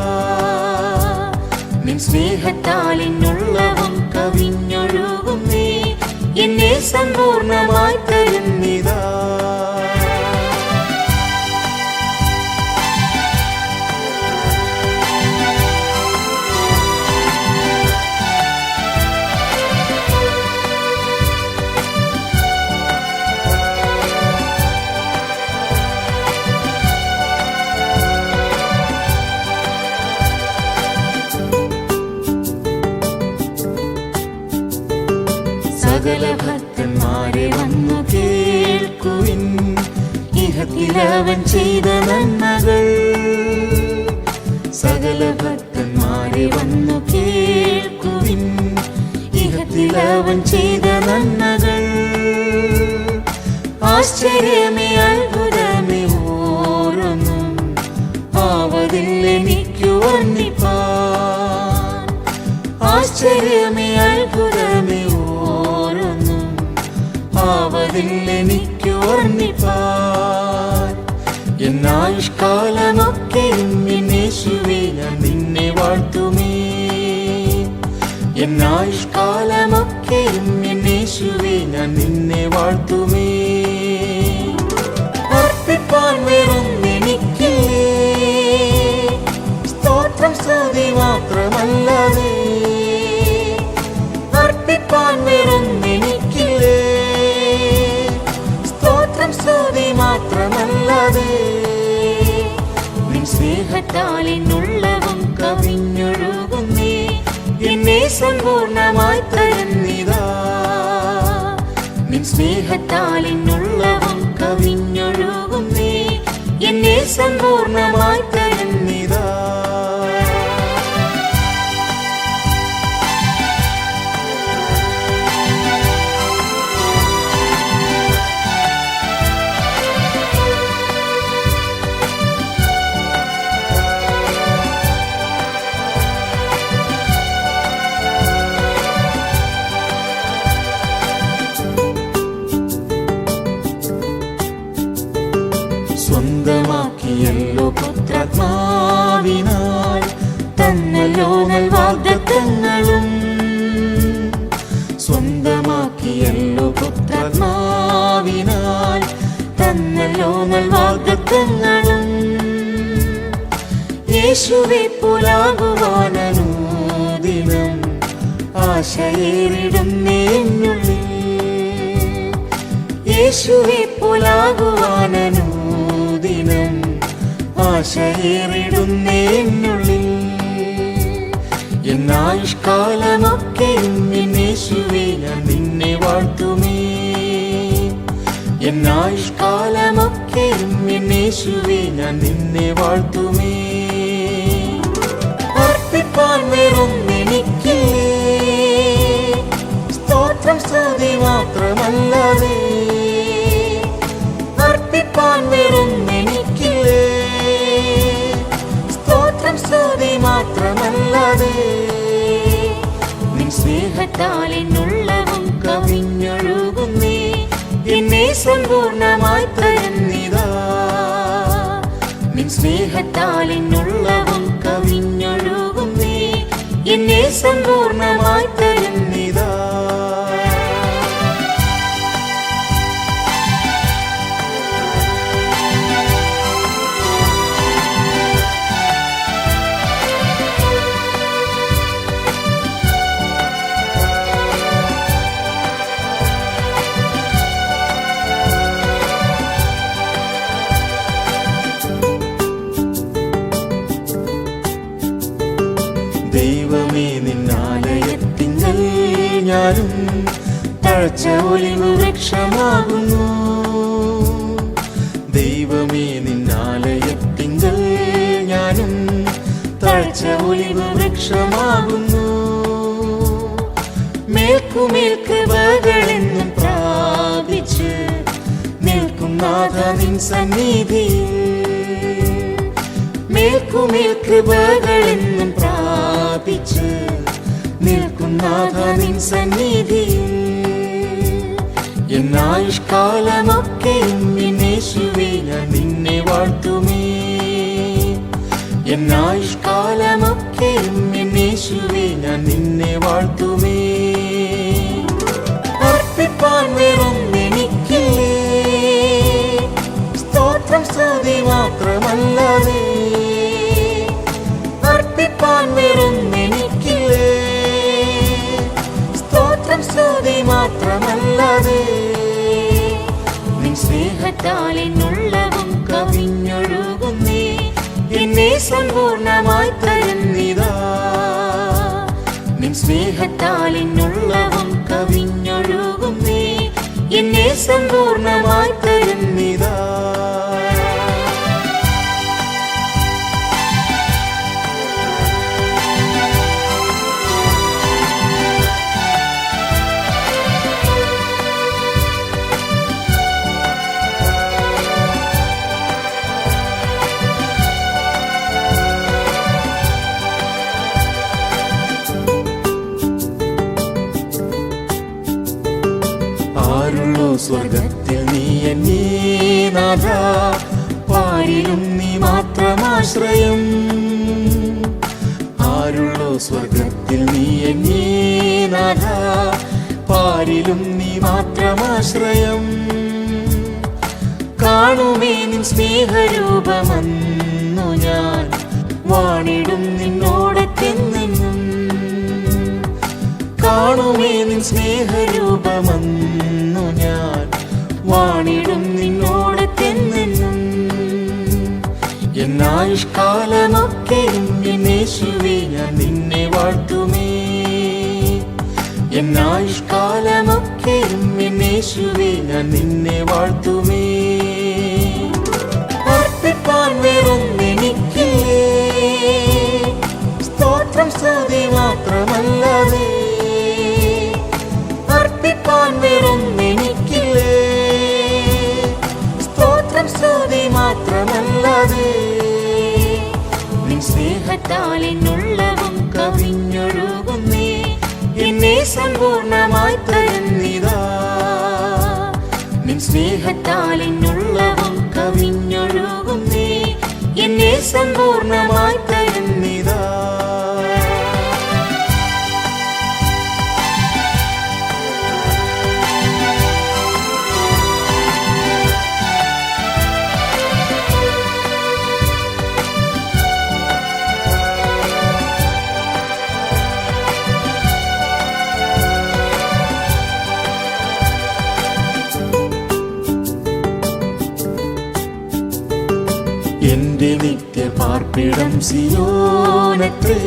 സ്നേഹത്താൽ എന്നുള്ളവും കവിഞ്ഞൊഴുകുന്നേ, എന്നെ സമ്പൂർണമായി തരുന്നിതാ. സകല ഭക്തന്മാരെ വന്നു കേൾക്കുവിൻ, ഇഹത്തിലവൻ ചെയ്ത നന്മകൾ. സകല ഭക്തന്മാരെ വന്നു കേൾക്കുവിൻ, ഇഹത്തിലവൻ ചെയ്ത നന്മകൾ. ആശ്ചര്യമേ അത്ഭുതമേ ഓരോന്നും ആവതിൽ എനിക്കു വർണ്ണിപ്പാൻ. ആശ്ചര്യമേ അത്ഭുതമേ ആവതിൽ എനിക്കു വർണ്ണിപ്പാൻ. എന്നായുഷ്കാലമൊക്കെയും യേശുവേ ഞാൻ നിന്നെ വാഴ്ത്തുമേ. എന്നായുഷ്കാലമൊക്കെയും യേശുവേ ഞാൻ നിന്നെ വാഴ്ത്തുമേ. അർപ്പിപ്പാൻ വേറൊന്നെനിക്കില്ലേ, സ്തോത്രം സ്തുതി മാത്രമല്ലാതെ. അർപ്പിപ്പാൻ വേറൊന്നെനിക്കില്ലേ, സ്തുതി മാത്രമല്ലാതെ. നിൻ സ്നേഹത്താൽ എന്നുള്ളവും കവിഞ്ഞൊഴുകുന്നേ, എന്നെ സമ്പൂർണമായി തരുന്നിതാ. നിൻ സ്നേഹത്താൽ എന്നുള്ളവും കവിഞ്ഞൊഴുകുന്നേ, എന്നെ സമ്പൂർണമായി തരുന്നിതാ. സ്വന്തമാക്കിയല്ലോ പുത്രാത്മാവിനാൽ തന്നല്ലോ വാഗ്ദത്തങ്ങളും. സ്വന്തമാക്കിയല്ലോ പുത്രാത്മാവിനാൽ തന്നല്ലോ വാഗ്ദത്തങ്ങളും. യേശുവെ പോലാകുവാനനുദിനം ആശയേറിടുന്നേ എന്നുള്ളിൽ. യേശുവെ പോലാകുവാനനു ദിനം ആശയേറിടുന്നേ എന്നുള്ളിൽ. എന്നായുഷ്കാലമൊക്കെയും യേശുവേ ഞാൻ നിന്നെ വാഴ്ത്തുമേ. എന്നായുഷ്കാലമൊക്കെയും യേശുവേ ഞാൻ നിന്നെ വാഴ്ത്തുമേ. അർപ്പിപ്പാൻ വേറൊന്നെനിക്കില്ലേ, സ്തോത്രം സ്തുതി മാത്രമല്ലാതെ. അർപ്പിപ്പാൻ വേറൊന്നെനിക്കില്ലേ, സ്തോത്രം സ്തുതി മാത്രമല്ലാതെ. നിൻ സ്നേഹത്താൽ എന്നുള്ളവും കവിഞ്ഞൊഴുകുന്നേ, എന്നെ സമ്പൂർണമായി തരുന്നിതാ. നിൻ സ്നേഹത്താൽ എന്നുള്ളവും കവിഞ്ഞൊഴുകുന്നേ, എന്നെ സമ്പൂർണമായി തരുന്നിതാ. ദൈവമേ നിന്നാലയത്തിങ്കൽ ഞാനും തഴച്ച ഒലിവു വൃക്ഷമാകുന്നു. ദൈവമേ നിന്നാലയത്തിങ്കൽ ഞാനും തഴച്ച ഒലിവു വൃക്ഷമാകുന്നു. മേൽക്കുമേൽ കൃപകളെന്നും പ്രാപിച്ച് നിൽക്കും നാഥ നിൻ സന്നിധിയിൽ. മേൽക്കുമേൽ കൃപകളെന്നും പ്രാപിച്ച് നിൽക്കും നാഥ നിൻ സന്നിധിയിൽ. എന്നായുഷ്കാലമൊക്കെയും യേശുവേ ഞാൻ നിന്നെ വാഴ്ത്തുമേ. എന്നായുഷ്കാലമൊക്കെയും യേശുവേ ഞാൻ നിന്നെ വാഴ്ത്തുമേ. അർപ്പിപ്പാൻ വേറൊന്നെനിക്കില്ലേ, സ്തോത്രം സ്തുതി മാത്രമല്ലാതെ. അർപ്പിപ്പാൻ വേറൊന്നെനിക്കില്ലേ, സ്തോത്രം സ്തുതി മാത്രമല്ലാതെ. നിൻ സ്നേഹത്താൽ എന്നുള്ളവും കവിഞ്ഞൊഴുകുന്നേ, എന്നെ സമ്പൂർണമായി തരുന്നിതാ. നിൻ സ്നേഹത്താൽ എന്നുള്ളവും കവിഞ്ഞൊഴുകുന്നേ, എന്നെ സമ്പൂർണമായി തരുന്നിതാ. സ്വർഗത്തിൽ നീ എന്നേ നാഥ, പാരിലും നീ മാത്രമാശ്രയം. ആരുള്ളോ സ്വർഗത്തിൽ നീ എന്നേ നാഥ, പാരിലും നീ മാത്രമാശ്രയം. കാണുമേ നിൻ സ്നേഹരൂപമെന്നു ഞാൻ, വാണിടും നിന്നോടൊത്തെന്നും. കാണുമേ നിൻ സ്നേഹരൂപമെന്നു ഞാൻ, വാണിടും നിന്നോടൊത്തെന്നും. എന്നായുഷ്കാലമൊക്കെയും യേശുവേ ഞാൻ നിന്നെ വാഴ്ത്തുമേ. എന്നായുഷ്കാലമൊക്കെയും യേശുവേ ഞാൻ നിന്നെ വാഴ്ത്തുമേ. അർപ്പിപ്പാൻ വേറൊന്നെനിക്കില്ലേ, സ്തോത്രം സ്തുതി മാത്രമല്ലാതെ. അർപ്പിപ്പാൻ വേറൊന്നെനിക്കില്ലേ, സ്തോത്രം സ്തുതി മാത്രമല്ലാതെ. നിൻ സ്നേഹത്താൽ എന്നുള്ളവും കവിഞ്ഞൊഴുകുന്നേ, എന്നെ സമ്പൂർണമായി തരുന്നിതാ. നിൻ സ്നേഹത്താൽ എന്നുള്ളവും കവിഞ്ഞൊഴുകുന്നേ, എന്നെ സമ്പൂർണമായി തരുന്നിതാ. എന്റെ നിത്യപാർപ്പിടം സിയോനത്രേ,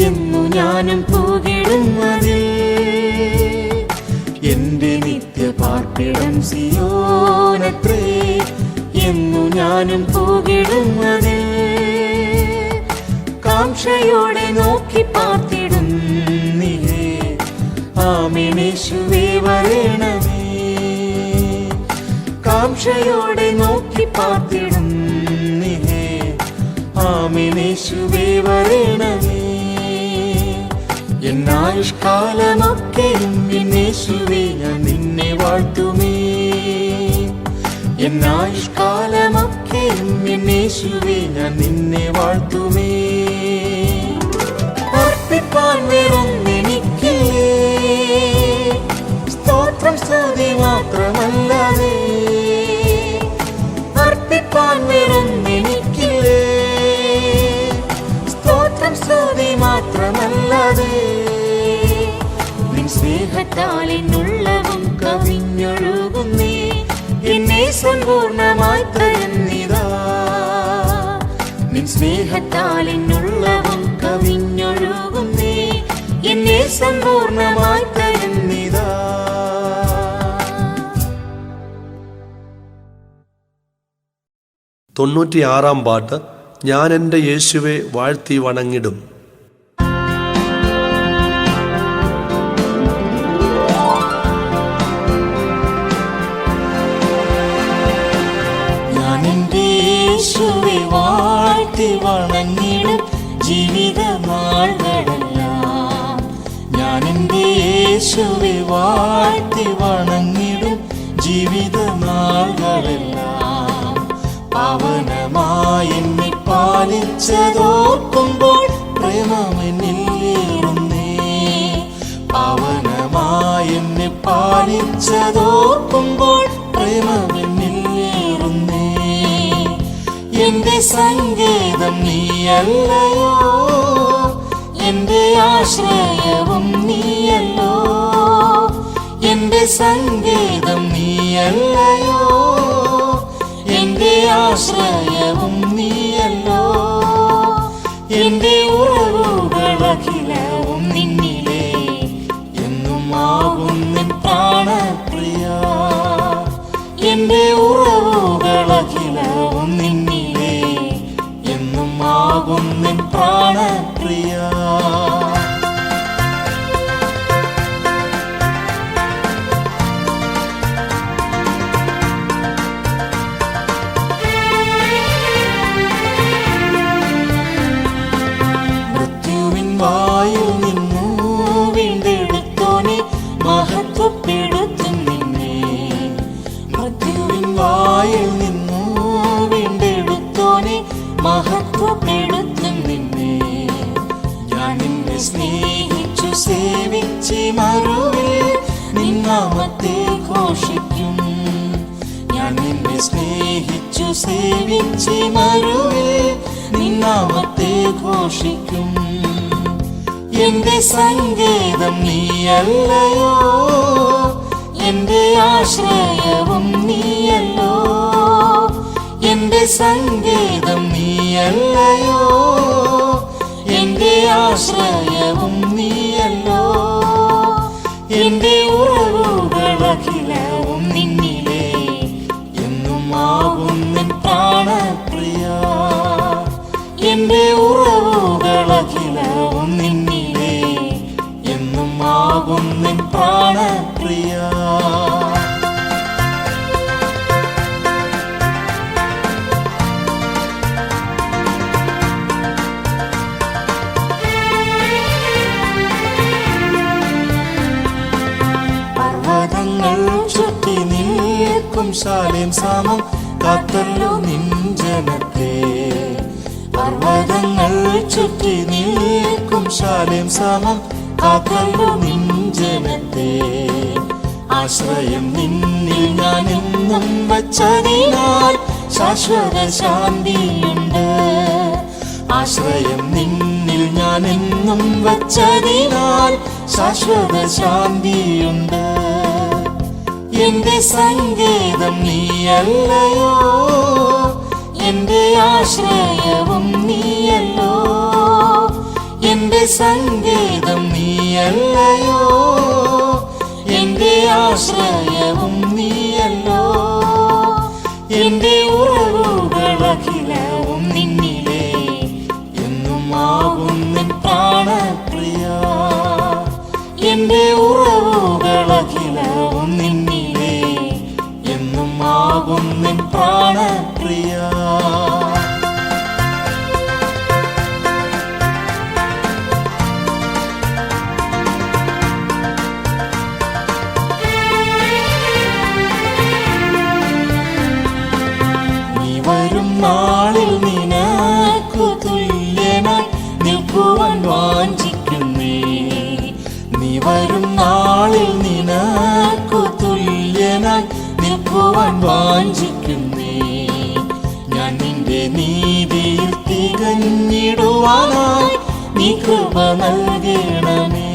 എന്നു ഞാനും പുകിടും അതിൽ. എന്റെ നിത്യപാർപ്പിടം സിയോനത്രേ, എന്നു ഞാനും പുകിടും അതിൽ. കാംക്ഷയോടെ നോക്കി പാർത്തിടും നീഹേ, ആമേൻ യേശുവേ വരണമേ. കാംക്ഷയോടെ നോക്കി പാർത്തിടും നീഹേ, ആമേൻ യേശുവേ വരണമേ. എന്നായുഷ്കാലമൊക്കെയും യേശുവേ ഞാൻ നിന്നെ വാഴ്ത്തുമേ. എന്നായുഷ്കാലമൊക്കെയും യേശുവേ ഞാൻ നിന്നെ വാഴ്ത്തുമേ. അർപ്പിപ്പാൻ വേറൊന്നെനിക്കില്ലേ, സ്തോത്രം സ്തുതി മാത്രമല്ലാതെ. അർപ്പിപ്പാൻ വേറൊന്നെനിക്കില്ലേ, സ്തോത്രം സ്തുതി മാത്രമല്ലാതെ. നിൻ സ്നേഹത്താൽ എന്നുള്ളവും കവിഞ്ഞൊഴുകുന്നേ, എന്നെ സമ്പൂർണമായി തരുന്നിതാ. നിൻ സ്നേഹത്താൽ എന്നുള്ളവും കവിഞ്ഞൊഴുകുന്നേ, എന്നെ സമ്പൂർണമായി തരുന്നിതാ. തൊണ്ണൂറ്റിയാറാം പാട്ട്. ഞാൻ എൻ്റെ യേശുവെ വാഴ്ത്തി വണങ്ങിടും. ഞാൻ എൻ്റെ യേശുവെ വാഴ്ത്തി വണങ്ങിടും ജീവിതനാളുകളെല്ലാം. ഞാൻ എൻ്റെ യേശുവെ വാഴ്ത്തി വണങ്ങിടും ജീവിതനാളുകളെല്ലാം. പാവനമായി എന്നെ പാലിച്ചതോർക്കുമ്പോൾ പ്രേമമെന്നിൽ പാവനമായെന്നെ പാലിച്ചതോർക്കുമ്പോൾ പ്രേമമെന്നിലേറുന്നേ. എന്റെ സങ്കേതം നീയല്ലയോ, എന്റെ ആശ്രയവും നീയല്ലോ. എന്റെ സങ്കേതം നീയല്ലയോ, എന്റെ ആശ്രയവും നീയല്ലോ. എന്റെ ഉറവുകളഖിലവും നിന്നിലേ, എന്നും ആകും നിൻ പ്രാണപ്രിയ. എന്റെ ഉറവുകളഖിലവും നിന്നിലേ, എന്നും ആകും നിൻ പ്രാണപ്രിയ. വായിൽ നിന്നു വീണ്ടെടുത്തോനെ മഹത്വപ്പെടുത്തും നിന്നെ. മൃത്യുവിൻ വായിൽ നിന്നു വീണ്ടെടുത്തോനെ മഹത്വപ്പെടുത്തും നിന്നെ. ഞാൻ നിന്നെ സ്നേഹിച്ചു സേവിച്ച് മറുവിൽ നിന്നാമത്തെ ഘോഷിക്കും. ഞാൻ നിന്നെ സ്നേഹിച്ചു സേവിച്ച് മറുവിൽ നിന്നാമത്തെ ഘോഷിക്കും. എന്റെ സങ്കേതം നീയല്ലയോ, എന്റെ ആശ്രയവും നീയല്ലോ. എന്റെ സങ്കേതം നീയല്ലയോ, എന്റെ ആശ്രയവും നീയല്ലോ. എന്റെ ഉറവുകളഖിലവും നിന്നിലേ, എന്നും ആകും നിൻ പ്രാണപ്രിയ. എന്റെ ഉറവുകളഖിലവും നിന്നിലേ, എന്നും ആകും നിൻ പ്രാണപ്രിയ. പർവ്വതങ്ങൾ ചുറ്റി നിൽക്കും ശാലേം സമം കാത്തല്ലോ നിൻ ജനത്തെ. പർവ്വതങ്ങൾ ചുറ്റി നിൽക്കും ശാലേം സമം കാത്തല്ലോ നിൻ ജനത്തെ. ആശ്രയം നിന്നിൽ ഞാൻ എന്നും വച്ചതിനാൽ ശാശ്വത ശാന്തിയുണ്ട്. ആശ്രയം നിന്നിൽ ഞാൻ എന്നും വച്ചതിനാൽ ശാശ്വത ശാന്തിയുണ്ട്. എന്റെ സങ്കേതം നീയല്ലയോ, എന്റെ ആശ്രയവും നീയല്ലോ. എന്റെ സങ്കേതം നീയല്ലയോ, എന്റെ ആശ്രയവും നീയല്ലോ. എന്റെ ഉറവുകളഖിലവും നിന്നിലേ, എന്നും ആകും നിൻ പ്രാണപ്രിയ. എന്റെ ഉറവുകളഖിലവും നിന്നിലേ, എന്നും ആകും നിൻ പ്രാണപ്രിയ. നീ വരും നാളിൽ നിനക്കു തുല്യനായി നിൽക്കുവാൻ വാഞ്ചിക്കുന്നേ. നീ വരും നാളിൽ നിനക്കു തുല്യനായി നിൽക്കുവാൻ വാഞ്ചിക്കുന്നേ. ഞാൻ നിന്റെ നീതിയിൽ തികഞ്ഞിടുവാനായി നീ കൃപ നൽകണമേ.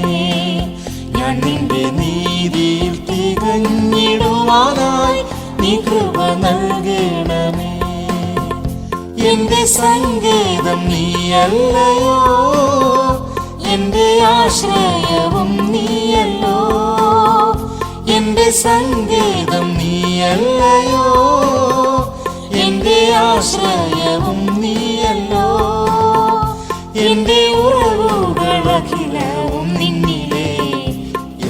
ഞാൻ നിന്റെ നീതിയിൽ തികഞ്ഞിടുവാനായി നീ കൃപ നൽകണമേ. എന്റെ സങ്കേതം നീയല്ലയോ, എന്റെ ആശ്രയവും നീയല്ലോ. എന്റെ സങ്കേതം നീയല്ലയോ, എന്റെ ആശ്രയവും നീയല്ലോ. എന്റെ ഉറവുകളഖിലവും നിന്നിലേ,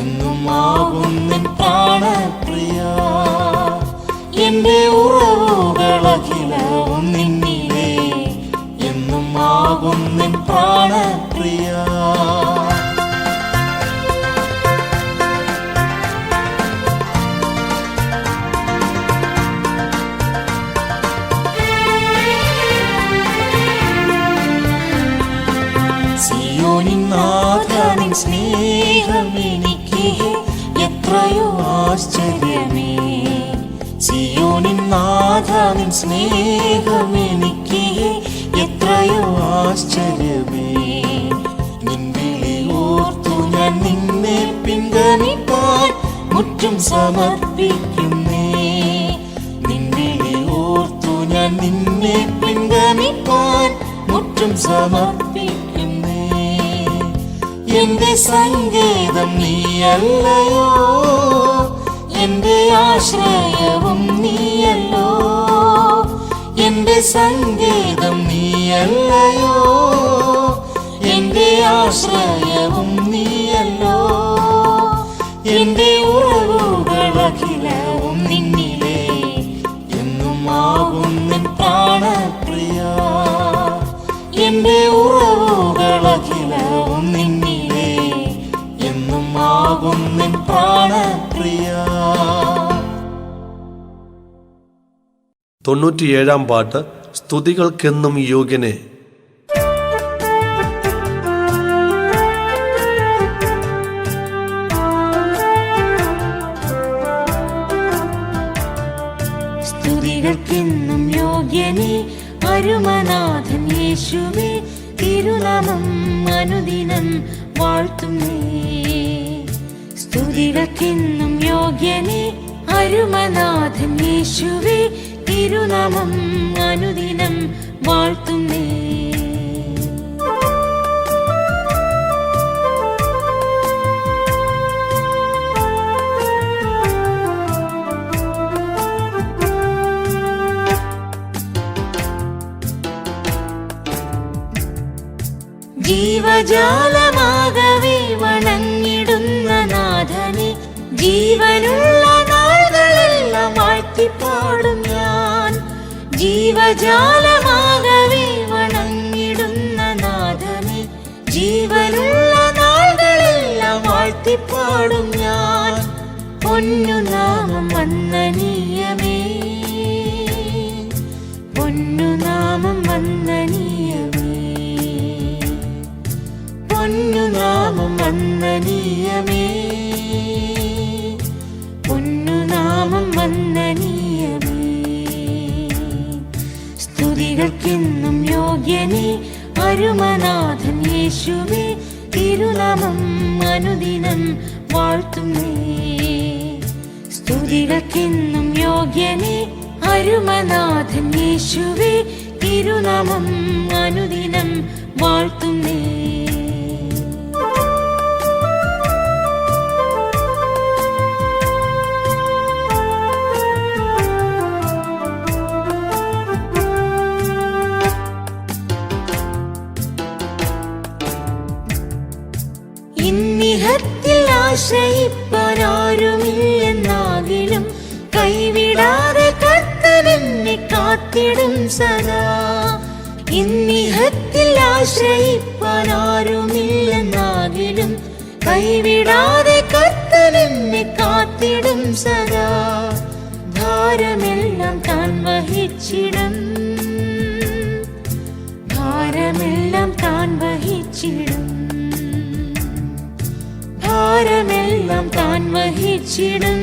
എന്നും ആകും നിൻ പ്രാണപ്രിയ. എന്റെ ഉറവുകളഖിലവും നിന്നിലേ, എന്നും ആകും നിൻ പ്രാണപ്രിയ. നിൻ സ്നേഹമെനിക്ക് എത്രയോ ആശ്ചര്യമേ. സിയോനിൻ നാഥ നിൻ സ്നേഹമെനിക്ക് എത്രയോ ആശ്ചര്യമേ. നിൻ വിളി ഓർത്തു ഞാൻ നിന്നെ പിൻഗമിപ്പാൻ മുറ്റും സമർപ്പിക്കുന്നേ. നിൻ വിളി ഓർത്തു ഞാൻ നിന്നെ പിൻഗമിപ്പാൻ മുറ്റും സമർപ്പിക്കുന്നേ. എന്റെ സങ്കേതം നീയല്ലയോ, എന്റെ ആശ്രയവും നീയല്ലോ. എന്റെ സങ്കേതം നീയല്ലയോ, എന്റെ ആശ്രയവും നീയല്ലോ. എന്റെ ഉറവുകളഖിലവും നിന്നിലേ എന്നും ആകും നിൻ പ്രാണപ്രിയ. എന്റെ ഉറവുകളഖിലവും നിന്നിലേ എന്നും ആകും നിൻ പ്രാണപ്രിയ. 97 പാട്ട് സ്തുതികൾക്കെന്നും യോഗ്യനെ. സ്തുതികൾക്കെന്നും യോഗ്യനെ അരുമനാഥൻ യേശുവേ, തിരുനാമം അനുദിനം വാഴ്ത്തുന്നേ. സ്തുതികൾക്കെന്നും യോഗ്യനെ അരുമനാഥൻ യേശുവേ, തിരുനാമം അനുദിനം വാഴ്ത്തുന്നേ. ജീവജാലമാകവേ വണങ്ങിടുന്ന നാഥനെ, ജീവനുള്ള നാളുകളെല്ലാം വാഴ്ത്തിപ്പാടും ഞാൻ. ജീവജാലമാകവേ വണങ്ങിടുന്ന നാഥനെ, ജീവനുള്ള നാളുകളെല്ലാം വാഴ്ത്തിപ്പാടും ഞാൻ. പൊന്നുനാമം വന്ദനീയമേ, പൊന്നുനാമം വന്ദനീയമേ, പൊന്നുനാമം വന്ദനീയമേ, പൊന്നുനാമം വന്ദനീയമേ. സ്തുതികൾക്കെന്നും യോഗ്യനെ അരുമനാഥൻ യേശുവേ, തിരുനാമം അനുദിനം വാഴ്ത്തുന്നേ. സ്തുതികൾക്കെന്നും യോഗ്യനെ അരുമനാഥൻ യേശുവേ, തിരുനാമം അനുദിനം വാഴ്ത്തുന്നേ. ഇന്നിഹത്തിൽ ആശ്രയിപ്പാരുമില്ലെന്നാകിലും കൈവിടാതെ കർത്തനെന്നെ കാത്തിടും സദാ. ഇന്നിഹത്തിൽ ആശ്രയിപ്പാരുമില്ലെന്നാകിലും കൈവിടാതെ കർത്തനെന്നെ കാത്തിടും സദാ. ഭാരമെല്ലാം താൻ വഹിച്ചിടും, ഭാരമെല്ലാം താൻ വഹിച്ചിടും, ഭാരമെല്ലാം താൻ വഹിച്ചിടും,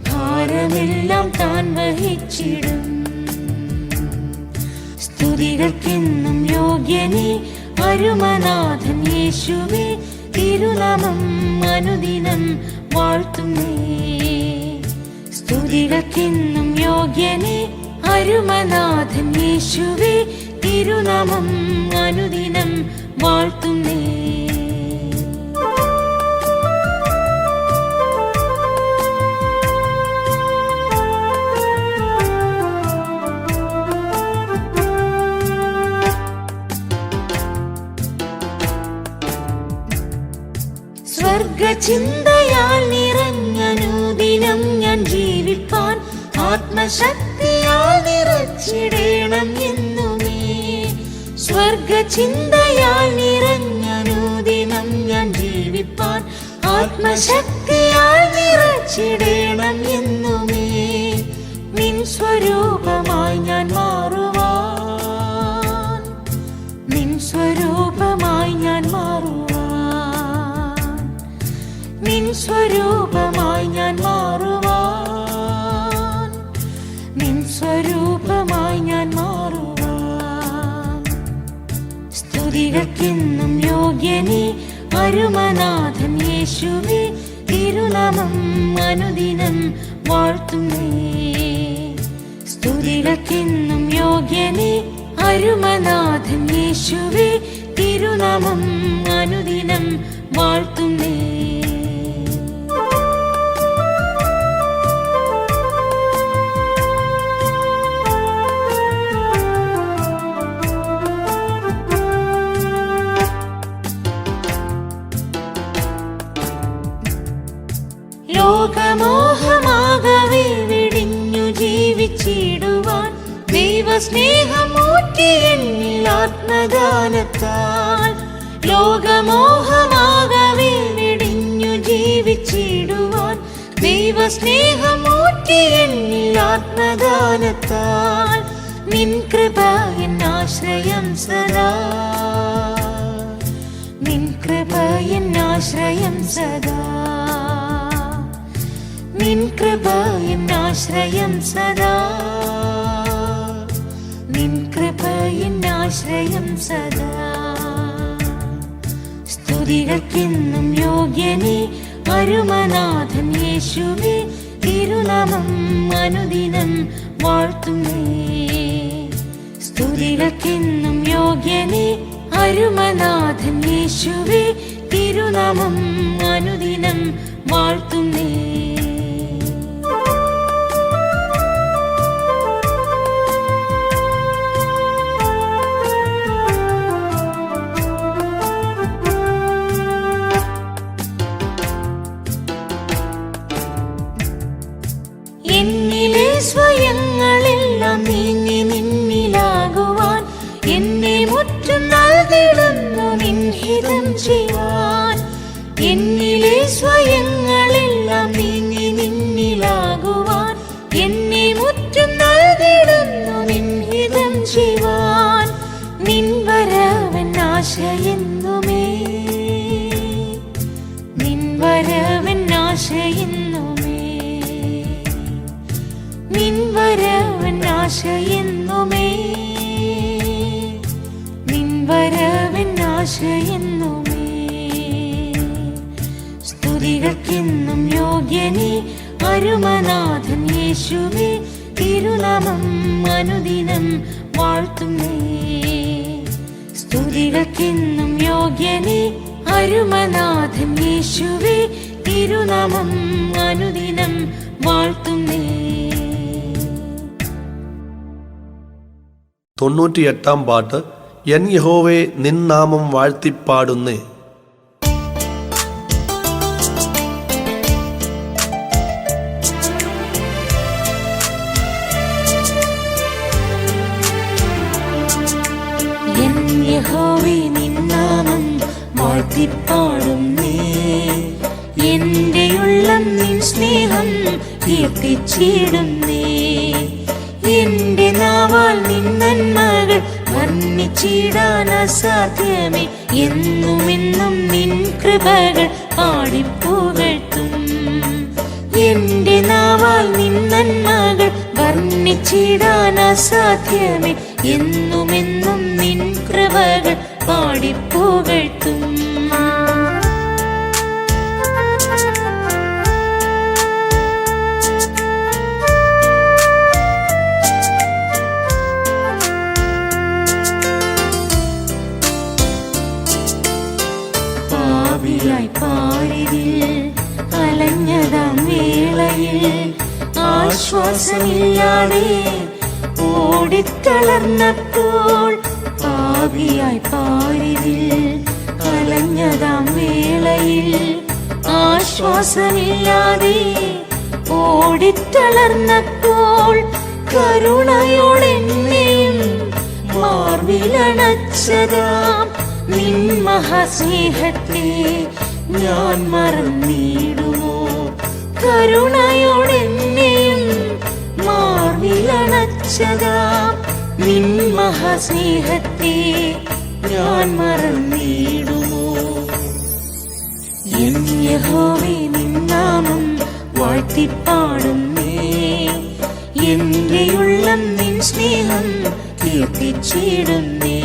ഭാരമെല്ലാം താൻ വഹിച്ചിടും. സ്തുതികൾക്കെന്നും യോഗ്യനെ അരുമനാഥൻ യേശുവേ, തിരുനാമം അനുദിനം വാഴ്ത്തുന്നേ. സ്തുതികൾക്കെന്നും യോഗ്യനെ അരുമനാഥൻ യേശുവേ, തിരുനാമം അനുദിനം വാഴ്ത്തുന്നേ. സ്വർഗചിന്തയാൽ നിറഞ്ഞനുദിനം ഞാൻ ജീവിപ്പാൻ ആത്മശക്തിയാൽ നിറച്ചിടേണം എന്നുമേ. സ്വർഗചിന്തയാൽ നിറഞ്ഞനുദിനം ഞാൻ ജീവിപ്പാൻ ആത്മശക്തിയാൽ നിറച്ചിടേണം എന്നുമേ. നിൻ സ്വരൂപമായി ഞാൻ മാറുവാൻ, നിൻ സ്വരൂപമായി ഞാൻ മാറുവാൻ സ്വരൂപമായി ഞാൻ മാറുവാൻ, നിൻ സ്വരൂപമായി ഞാൻ മാറുവാൻ. സ്തുതികൾക്കെന്നും യോഗ്യനേ അരുമനാഥൻ യേശുവേ, തിരുനാമം അനുദിനം വാഴ്ത്തുന്നേ. സ്തുതികൾക്കെന്നും യോഗ്യനേ അരുമനാഥൻ യേശുവേ, തിരുനാമം അനുദിനം വാഴ്ത്തുന്നേ. ലോകമോഹമാകവേ വെടിഞ്ഞു ജീവിച്ചിടുവാൻ ദൈവസ്നേഹമൂറ്റി എന്നിൽ ആത്മദാനത്താൽ. ലോകമോഹമാകവേ വെടിഞ്ഞു ജീവിച്ചിടുവാൻ ദൈവസ്നേഹമൂറ്റി എന്നിൽ ആത്മദാനത്താൽ. നിൻ കൃപ എന്നാശ്രയം സദാ, നിൻ കൃപ എന്നാശ്രയം സദാ, നിൻ കൃപ എന്നാശ്രയം സദാ, നിൻ കൃപ എന്നാശ്രയം സദാ. സ്തുതികൾക്കെന്നും യോഗ്യനേ അരുമനാഥൻ യേശുവേ, തിരുനാമം അനുദിനം വാഴ്ത്തുന്നേ. സ്തുതികൾക്കെന്നും യോഗ്യനേ അരുമനാഥൻ യേശുവേ, തിരുനാമം അനുദിനം വാഴ്ത്തുന്നേ. എന്നിലെ സ്വയങ്ങളെല്ലാം നീങ്ങി നിന്നിലാകുവാൻ എന്നെ മുറ്റും നൽകിടുന്നു നിൻ ഹിതം ചെയ്യുവാൻ. എന്നിലെ സ്വയങ്ങളെല്ലാം നീങ്ങി നിന്നിലാകുവാൻ എന്നെ മുറ്റും നൽകിടുന്നു നിൻ ഹിതം ചെയ്യുവാൻ. നിൻ വരവൻ ആശയെന്നുമേ, നിൻ വരവൻ ആശയെന്നുമേ, നിൻ വരവൻ ആശയെന്നുമേ, നിൻ വരവൻ ആശയെന്നുമേ. സ്തുതികൾക്കെന്നും യോഗ്യനേ അരുമനാഥൻ യേശുവേ, തിരുനാമം അനുദിനം വാഴ്ത്തുന്നേ. സ്തുതികൾക്കെന്നും യോഗ്യനേ അരുമനാഥൻ യേശുവേ, തിരുനാമം അനുദിനം വാഴ്ത്തുന്നേ. 98 പാട്ട്. എൻ യഹോവേ നിൻ നാമം വാഴ്ത്തിപ്പാടുന്നേ. എൻ യഹോവേ നിൻ നാമം വാഴ്ത്തിപ്പാടുന്നേ. എന്റെ ഉള്ളം നിൻ സ്നേഹം കീർത്തിച്ചിടുന്നേ. എന്റെ നാവാൽ നിൻ നന്മകൾ വർണ്ണിച്ചിടാൻ അസാധ്യമേ. എന്നുമെന്നും നിൻ കൃപകൾ പാടിപ്പുകഴ്ത്തും. എന്റെ നാവാൽ നിൻ നന്മകൾ വർണ്ണിച്ചിടാൻ അസാധ്യമേ. എന്നുമെന്നും നിൻ കൃപകൾ പാടിപ്പുകഴ്ത്തും. പാപിയായി പാരിതിൽ അലഞ്ഞതാം വേളയിൽ ആശ്വാസമില്ലാതെ ഓടിത്തളർന്നപ്പോൾ. പാപിയായി പാരിതിൽ അലഞ്ഞതാം വേളയിൽ ആശ്വാസമില്ലാതെ ഓടിത്തളർന്നപ്പോൾ. കരുണയോടെന്നെയും മാർവിലണച്ചതാം നിൻ മഹാസ്നേഹത്തെ ഞാൻ മറന്നിടുമോ. കരുണയോടെന്നെയും മാർവിലണച്ചതാം നിൻ മഹാസ്നേഹത്തെ ഞാൻ മറന്നിടുമോ. എൻ യഹോവേ നിൻ വാഴ്ത്തിപ്പാടുന്നേ. എന്റെ ഉള്ളം നിൻ സ്നേഹം കീർത്തിച്ചിടുന്നേ.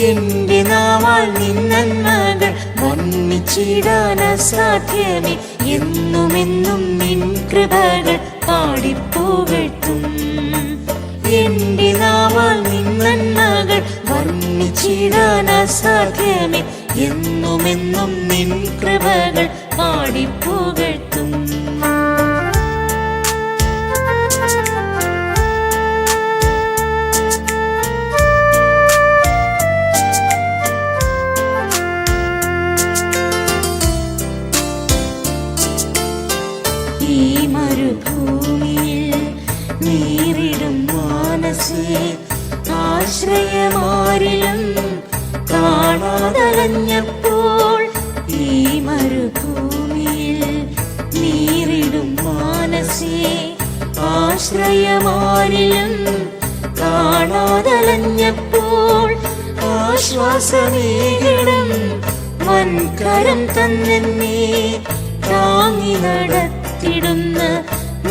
എന്റെ നാവാൽ നിൻ നന്മകൾ വർണ്ണിച്ചിടാൻ അസാധ്യമേ. എന്നുമെന്നും നിൻ കൃപകൾ പാടിപ്പുകഴ്ത്തും. എന്റെ നാവാൽ നിൻ നന്മകൾ വർണ്ണിച്ചിടാൻ അസാധ്യമേ. എന്നുമെന്നും നിൻ കൃപകൾ പാടിപ്പുകഴ്ത്തും. ഈ മരുഭൂമിയിൽ നീറിടും മാനസേ, ആശ്രയമാരിലും കാണാതലഞ്ഞപ്പോൾ. ഈ മരുഭൂമിയിൽ നീറിടും മാനസേ, ആശ്രയമാരിലും കാണാതലഞ്ഞപ്പോൾ. ആശ്വാസമേകിടും വൻകരം തന്നെ താങ്ങി നടത്തിടുന്ന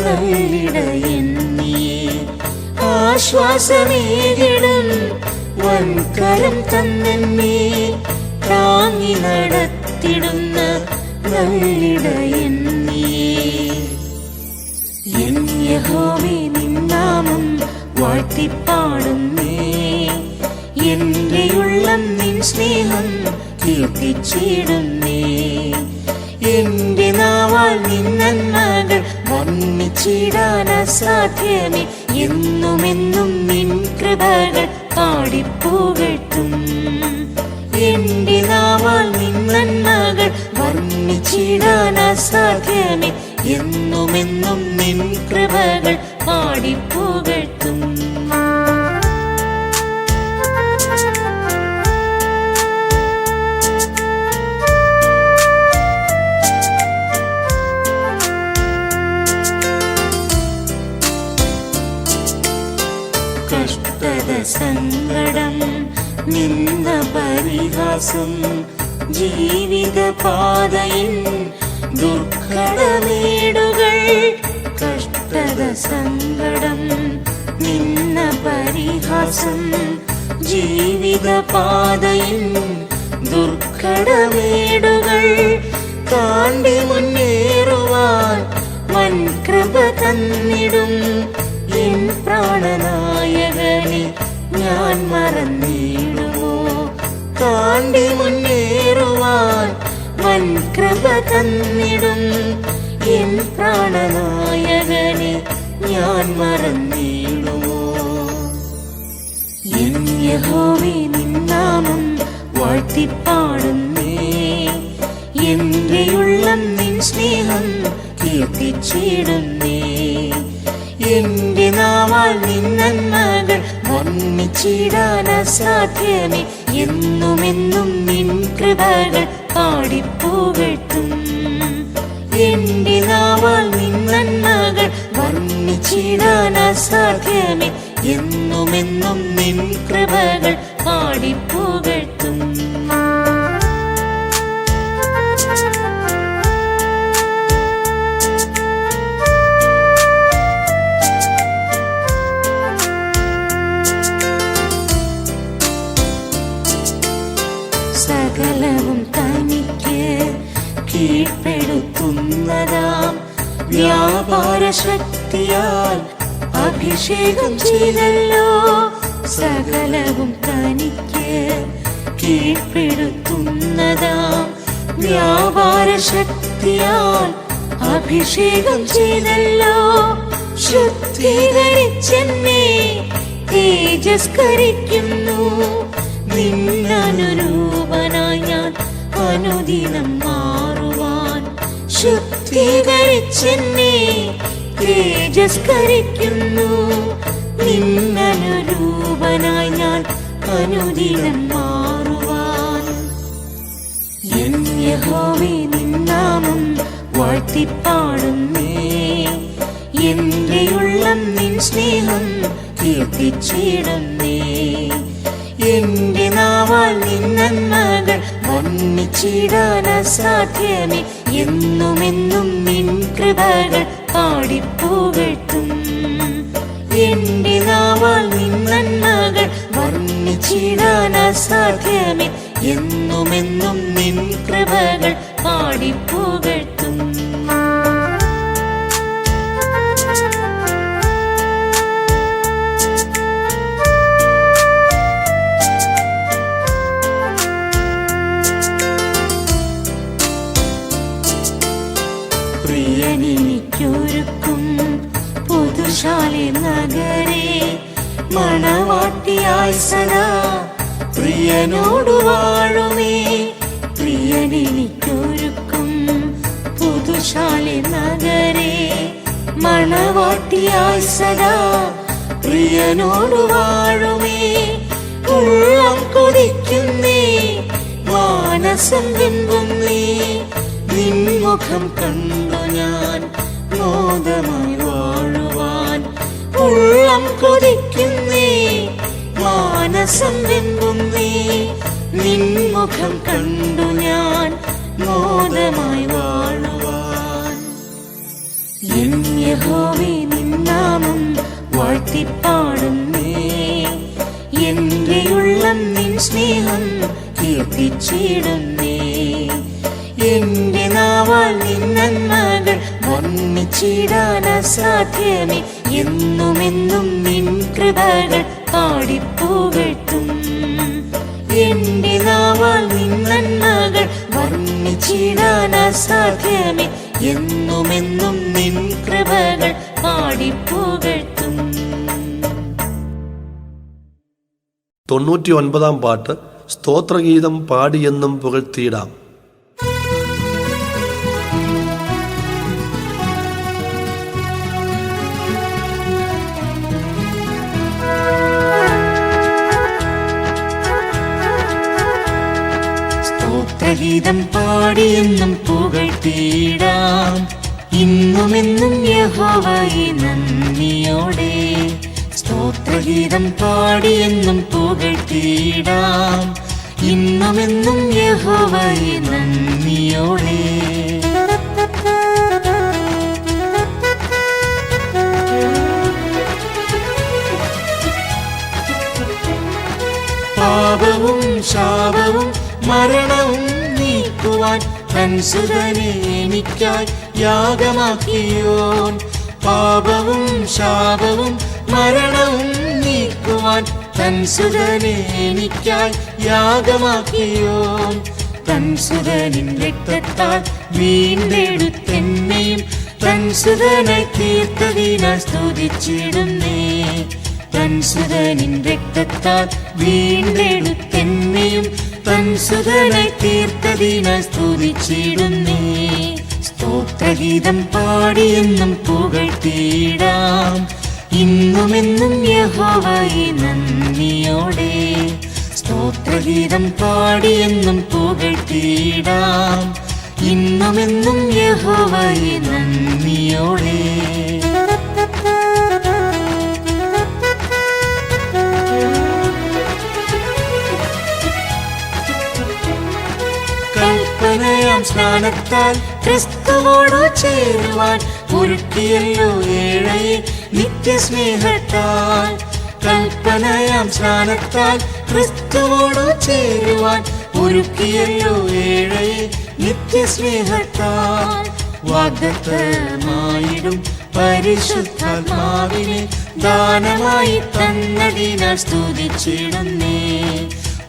നല്ലിടയൻ നീയേ. ആശ്വാസമേകിടും വൻകരം തന്നെ താങ്ങി നടത്തിടുന്ന നല്ലിടയൻ നീയേ. എൻ യഹോവേ നിൻ നാമം വാഴ്ത്തിപ്പാടുന്നേ. എന്റെ ഉള്ളം നിൻ സ്നേഹം കീർത്തിച്ചിടുന്നേ. എന്റെ നാവാൽ നിൻ നന്മകൾ വർണ്ണിച്ചിടാൻ അസാധ്യമേ. എന്നുമെന്നും നിൻ കൃപകൾ പാടിപ്പുകഴ്ത്തും. എന്റെ നാവാൽ നിൻ നന്മകൾ വർണ്ണിച്ചിടാൻ അസാധ്യമേ. എന്നുമെന്നും നിൻ കൃപകൾ പാടിപ്പുകഴ്ത്തും. കഷ്ടത സങ്കടം നിന്ന പരിഹാസം ജീവിതപാതയിൽ ദുർഘടമേടുകൾ. കഷ്ടത സങ്കടം നിന്ന പരിഹാസം ജീവിതപാതയിൽ ദുർഘടമേടുകൾ. താണ്ടി മുന്നേറുവാൻ വൻകൃപ തന്നിടും എൻ പ്രാണനായകനെ ഞാൻ മറന്നിടുമോ. താണ്ടി മുന്നേറുവാൻ വൻകൃപ തന്നിടും എൻ പ്രാണനായകനെ ഞാൻ മറന്നിടുമോ. എൻ യഹോവേ നിൻ നാമം വാഴ്ത്തിപ്പാടുന്നേ. എന്റെ ഉള്ളം നിൻ സ്നേഹം കീർത്തിച്ചിടുന്നേ. എന്റെ നാവാൽ നിൻ നന്മകൾ വർണ്ണിച്ചിടാൻ അസാധ്യമേ. എന്നുമെന്നും നിൻ കൃപകൾ പാടിപ്പുകഴ്ത്തും. എന്റെ നാവാൽ നിൻ നന്മകൾ വർണ്ണിച്ചിടാൻ അസാധ്യമേ. എന്നുമെന്നും നിൻ കൃപകൾ പാടിപ്പുകഴ്ത്തും. സകലവും തനിക്ക് കീഴ്പ്പെടുത്തുന്നതാം വ്യാപാര ശക്തിയാൽ അഭിഷേകം ചെയ്തല്ലോ. സകലവും തനിക്ക് കീഴ്പ്പെടുത്തുന്നതാം വ്യാപാര ശക്തിയാൽ അഭിഷേകം ചെയ്തല്ലോ. ശുദ്ധീകരിച്ചെന്നെ തേജസ്കരിക്കുന്നു. നിന്നനുരൂപനായി ഞാൻ അനുദിനം മാറുവാൻ. ശുദ്ധീകരിച്ചെന്നെ തേജസ്കരിക്കുന്നു. നിന്നനുരൂപനായി ഞാൻ അനുദിനം മാറുവാൻ. എൻ യഹോവേ നിൻ നാമം വാഴ്ത്തിപ്പാടുന്നേ. എന്റെ ഉള്ളം നിൻ സ്നേഹം കീർത്തിച്ചിടുന്നേ. എന്റെ നാവാൽ നിൻ നന്മകൾ വർണ്ണിച്ചിടാൻ അസാധ്യമേ. എന്നുമെന്നും നിൻ കൃപകൾ പാടിപ്പുകഴ്ത്തും. എന്റെ നാവാൽ നിൻ നന്മകൾ വർണ്ണിച്ചിടാൻ അസാധ്യമേ. എന്നുമെന്നും നിൻ കൃപകൾ പാടിപ്പുകഴ്ത്തും. പ്രിയനെനിക്കൊരുക്കും പുതുശാലി നഗരേ, മണവാട്ടിയായി സദാ പ്രിയനോടു വാഴുമേ. പ്രിയനെനിക്കൊരുക്കും പുതുശാലി നഗരേ, മണവാട്ടിയായി സദാ പ്രിയനോടു വാഴുമേ. ഉള്ളം കൊതിക്കുന്നേ, മാനസം വെമ്പുന്നേ, നിൻമുഖം കണ്ടു ഞാൻ മോദമായി വാഴുവാൻ. ഉള്ളം കൊതിക്കുന്നേ, മാനസം വെമ്പുന്നേ, നിൻമുഖം കണ്ടു ഞാൻ മോദമായി വാഴുവാൻ. എൻ യഹോവേ നിൻ നാമം വാഴ്ത്തിപ്പാടുന്നേ, എന്റെ ഉള്ളം നിൻ സ്നേഹം കീർത്തിച്ചിടുന്നേ. എന്റെ നാവാൽ നിൻ നന്മകൾ വർണ്ണിച്ചിടാൻ അസാധ്യമേ. എന്നുമെന്നും നിൻ കൃപകൾ പാടിപ്പുകഴ്ത്തും. എന്റെ നാവാൽ നിൻ നന്മകൾ വർണ്ണിച്ചിടാൻ അസാധ്യമേ. എന്നുമെന്നും നിൻ കൃപകൾ പാടിപ്പുകഴ്ത്തും. 99-ാം പാട്ട്. സ്തോത്രഗീതം പാടിയെന്നും പുകഴ്ത്തിയിടാം. സ്തോത്രഗീതം പാടിയെന്നും പുകഴ്ത്തിയിടാം. ഇന്നുമെന്നും യഹോവയെ നന്ദിയോടെ. സ്തോത്രഗീതം പാടിയെന്നും പുകഴ്ത്തിയിടാം. ഇന്നുമെന്നും യഹോവയെ നന്ദിയോടെ. പാപവും ശാപവും മരണവും നീക്കുവാൻ തൻ സുതനെ എനിക്കായി യാഗമാക്കിയോൻ. പാപവും ശാപവും മരണവും നീക്കുവാൻ തൻ സുതനെ എനിക്കായി യാഗമാക്കിയോൻ. തൻ സുതനിൻ രക്തത്താൽ വീണ്ടെടുത്തെന്നെയും തൻ സുതനായി തീർത്തതിനാൽ സ്തുതിച്ചിടുന്നേ. തൻ സുതനിൻ രക്തത്താൽ വീണ്ടെടുത്തെന്നെയും തൻ സുതനായി തീർത്തതിനാൽ സ്തുതിച്ചിടുന്നേ. സ്തോത്രഗീതം പാടിയെന്നും പുകഴ്ത്തിയിടാം. ഇന്നുമെന്നും യഹോവയെ നന്ദിയോടെ. സ്തോത്രഗീതം പാടിയെന്നും പുകഴ്ത്തിയിടാം. ഇന്നുമെന്നും യഹോവയെ നന്ദിയോടെ. കൽപ്പനയാം സ്നാനത്താൽ ക്രിസ്തുവോടു ചേരുവാൻ ഒരുക്കിയല്ലോ ഏഴയെ നിത്യസ്നേഹത്താൽ. കൽപ്പനയാം സ്നാനത്താൽ ക്രിസ്തുവോടു ചേരുവാൻ ഒരുക്കിയല്ലോ ഏഴയെ നിത്യസ്നേഹത്താൽ. വാഗ്ദത്തമായിടും പരിശുദ്ധാത്മാവിനെ ദാനമായി തന്നതിനാൽ സ്തുതിച്ചിടുന്നേ.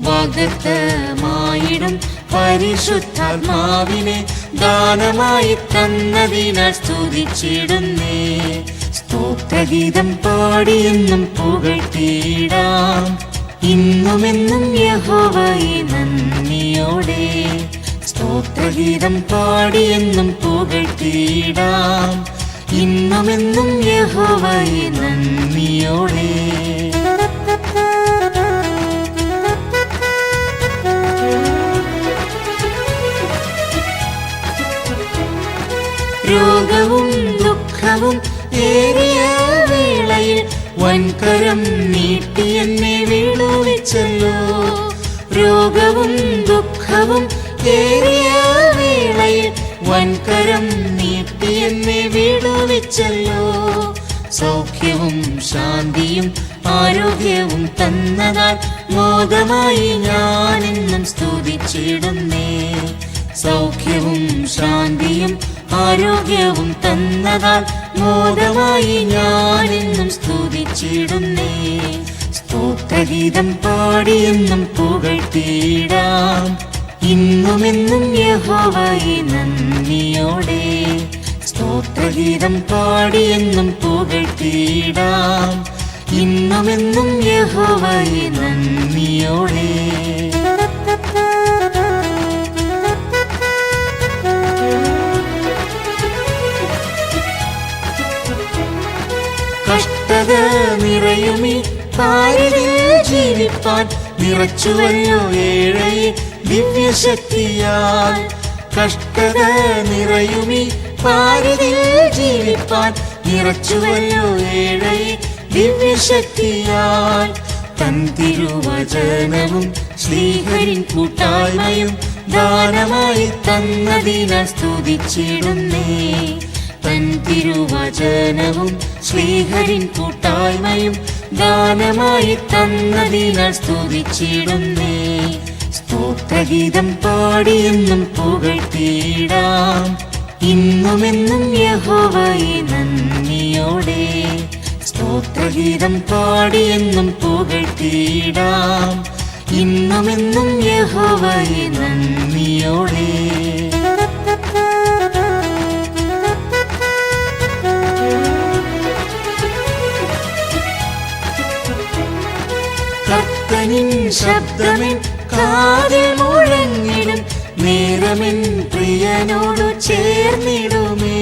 വാഗ്ദത്തമായിടും പരിശുദ്ധാത്മാവിനെ ദാനമായി തന്നതിനാൽ സ്തുതിച്ചിടുന്നേ. സ്തോത്രഗീതം പാടിയെന്നും പുകഴ്ത്തിയിടാം. ഇന്നുമെന്നും യഹോവയെ നന്ദിയോടെ. സ്തോത്രഗീതം പാടിയെന്നും പുകഴ്ത്തിയിടാം. ഇന്നുമെന്നും യഹോവയെ നന്ദിയോടെ. രോഗവും ദുഃഖവും ഏറിയ വേളയിൽ വൻകരം നീട്ടി എന്നെ വിടുവിച്ചല്ലോ. രോഗവും ദുഃഖവും ഏറിയ വേളയിൽ വൻകരം നീട്ടി എന്നെ വിടുവിച്ചല്ലോ. സൗഖ്യവും ശാന്തിയും ആരോഗ്യവും തന്നതാൽ മോദമായി ഞാനെന്നും സ്തുതിച്ചിടുന്നേ. സൗഖ്യവും ശാന്തിയും ആരോഗ്യവും തന്നതാൽ മോദമായി ഞാനെന്നും സ്തുതിച്ചിടുന്നേ. സ്തോത്രഗീതം പാടിയെന്നും പുകഴ്ത്തിയിടാം ഇന്നുമെന്നും യഹോവയെ നന്ദിയോടെ. സ്തോത്രഗീതം പാടിയെന്നും പുകഴ്ത്തിയിടാം ഇന്നുമെന്നും യഹോവയെ നന്ദിയോടെ. കഷ്ടത നിറയുമീ പാരിതിൽ ജീവിപ്പാൻ നിറച്ചുവല്ലോ ഏഴയെ ദിവ്യശക്തിയാൽ. കഷ്ടത നിറയുമീ പാരിതിൽ ജീവിപ്പാൻ നിറച്ചുവല്ലോ ഏഴയെ ദിവ്യശക്തിയാൽ. തൻ തിരുവചനവും ശ്രീഹരിൻ കൂട്ടായ്മയും ദാനമായി തന്നതിനാൽ സ്തുതിച്ചിടുന്നേ. തൻ തിരുവചനവും ശ്രീഹരിൻ കൂട്ടായ്മയും ദാനമായി തന്നതിനാൽ സ്തുതിച്ചിടുന്നേ. സ്തോത്രഗീതം പാടിയെന്നും പുകഴ്ത്തിയിടാം ഇന്നുമെന്നും യഹോവയെ നന്ദിയോടെ. സ്തോത്രഗീതം പാടിയെന്നും പുകഴ്ത്തിയിടാം ഇന്നുമെന്നും യഹോവയെ നന്ദിയോടെ. കർത്തനിൻ ശബ്ദമെൻ കാതിൽ മുഴങ്ങിടും നേരമെൻ പ്രിയനോടു ചേർന്നിടുമേ.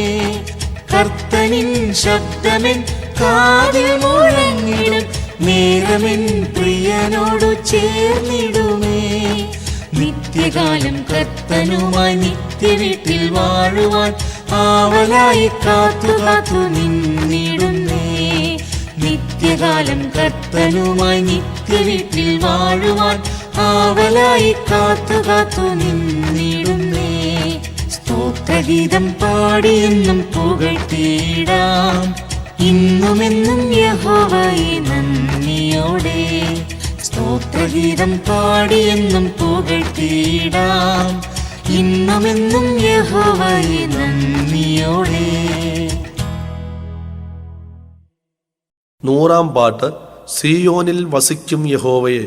കർത്തനിൻ ശബ്ദമെൻ കാതിൽ മുഴങ്ങിടും നേരമെൻ പ്രിയനോടു ചേർന്നിടുമേ. നിത്യകാലം കർത്തനുമായി നിത്യവീട്ടിൽ വാഴുവാൻ ആവലായി കാത്തു കാത്തു നിന്നിടുന്നേ. നിത്യകാലം കർത്തനുമായി നിത്യവീട്ടിൽ വാഴുവാൻ ആവലായി കാത്തു കാത്തു നിന്നിടുന്നേ. സ്തോത്രഗീതം പാടിയെന്നും പുകഴ്ത്തിയിടാം ഇന്നുമെന്നും യഹോവയെ നന്ദിയോടെ. സ്തോത്രഗീതം പാടിയെന്നും പുകഴ്ത്തിയിടാം ഇന്നുമെന്നും യഹോവയെ നന്ദിയോടെ. 100 പാട്ട്. സീയോനിൽ വസിക്കും യഹോവയെ.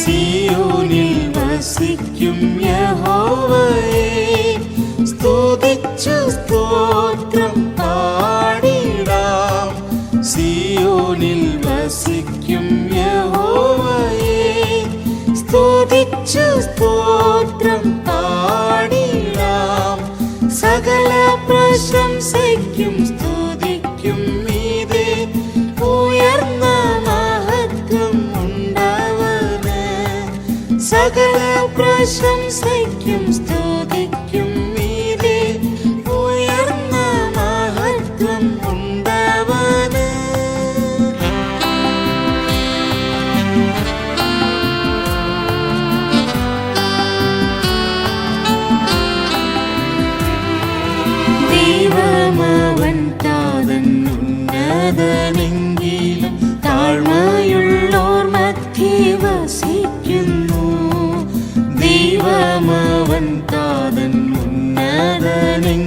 സിയോനിൽ വസിക്കും യഹോവയെ സ്തുതിച്ചു സ്തോത്രം പാടിടാം. സിയോനിൽ വസിക്കും യഹോവയെ സ്തുതിച്ചു സ്തോത്രം പാടിടാം. സകല പ്രശംസയ്ക്കും സ്തുതിക്കും മീതെ ഉയർന്ന മഹത്വം ഉണ്ടവന്. സകല പ്രശംസയ്ക്കും സ്തുതിക്കും മീതെ ഉയർന്ന മഹത്വം ഉണ്ടവന്. ദൈവമവൻ താതൻ ഉന്നതനെങ്കിലും താഴ്മയുള്ളോർ മധ്യേ വസിക്കുന്നു. ദൈവമവൻ താതൻ ഉന്നതനെങ്കിലും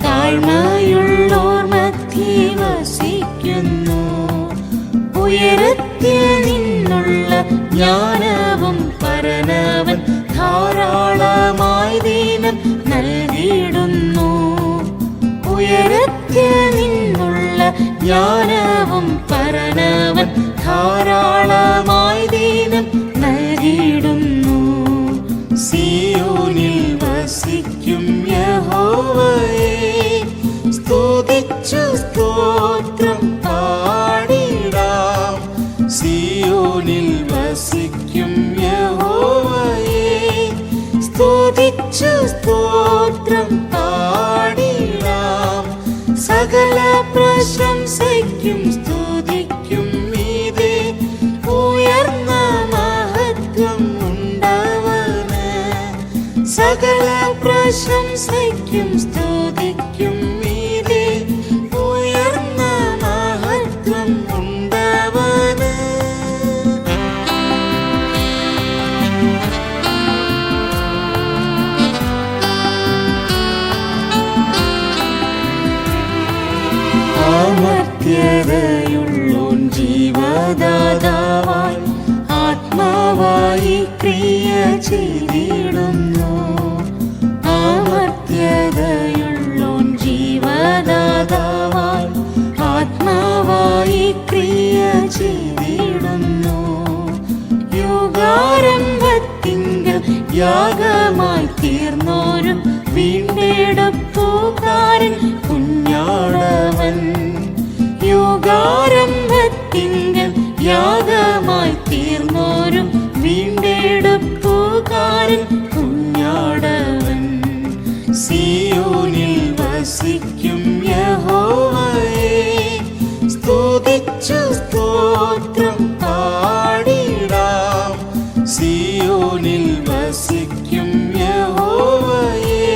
താഴ്മയുള്ളോർ മധ്യേ വസിക്കുന്നു. ഉയരത്തിൽ നിന്നുള്ള ജ്ഞാനവും പരനവൻ ധാരാളമായി ദീനം നൽകിയിടുന്നു. ഉയരത്തിൽ നിന്നുള്ള ജ്ഞാനവും പരനവൻ ധാരാളമായി ദീനം നൽകിയിടുന്നു. സിയോനിൽ വസിക്കും യഹോവയെ സ്തുതിച്ചു സ്തോത്രം പാടിടാം. സിയോനിൽ വസിക്കും യഹോവയെ സ്തുതിച്ചു സ്തോത്രം പാടിടാം. സകല പ്രശംസയ്ക്കും സ്തുതിക്കും മീതെ ഉയർന്ന മഹത്വം ഉണ്ടവന്. സകല പ്രശംസയ്ക്കും സ്തുതിക്കും മീതെ ഉയർന്ന മഹത്വം ഉണ്ടവന്. അമർത്യതയുള്ളോൻ ജീവദാതാവായി ആത്മാവായി ക്രിയ ചെയ്തിടുന്നു. അമർത്യതയുള്ളോൻ ജീവദാതാവായി ആത്മാവായി ക്രിയ ചെയ്തിടുന്നു. യുഗാരംഭത്തിങ്കൽ യാഗമായി തീർന്നോരും വീണ്ടെടുപ്പുകാരൻ കുഞ്ഞാടവൻ. യുഗാരംഭത്തിങ്കൽ യാഗമായി തീർന്നോരും വീണ്ടെടുപ്പുകാരൻ കുഞ്ഞാടവൻ. സിയോനിൽ വസിക്കും യഹോവയെ സ്തുതിച്ചു സ്തോത്രം പാടിടാം. സിയോനിൽ വസിക്കും യഹോവയെ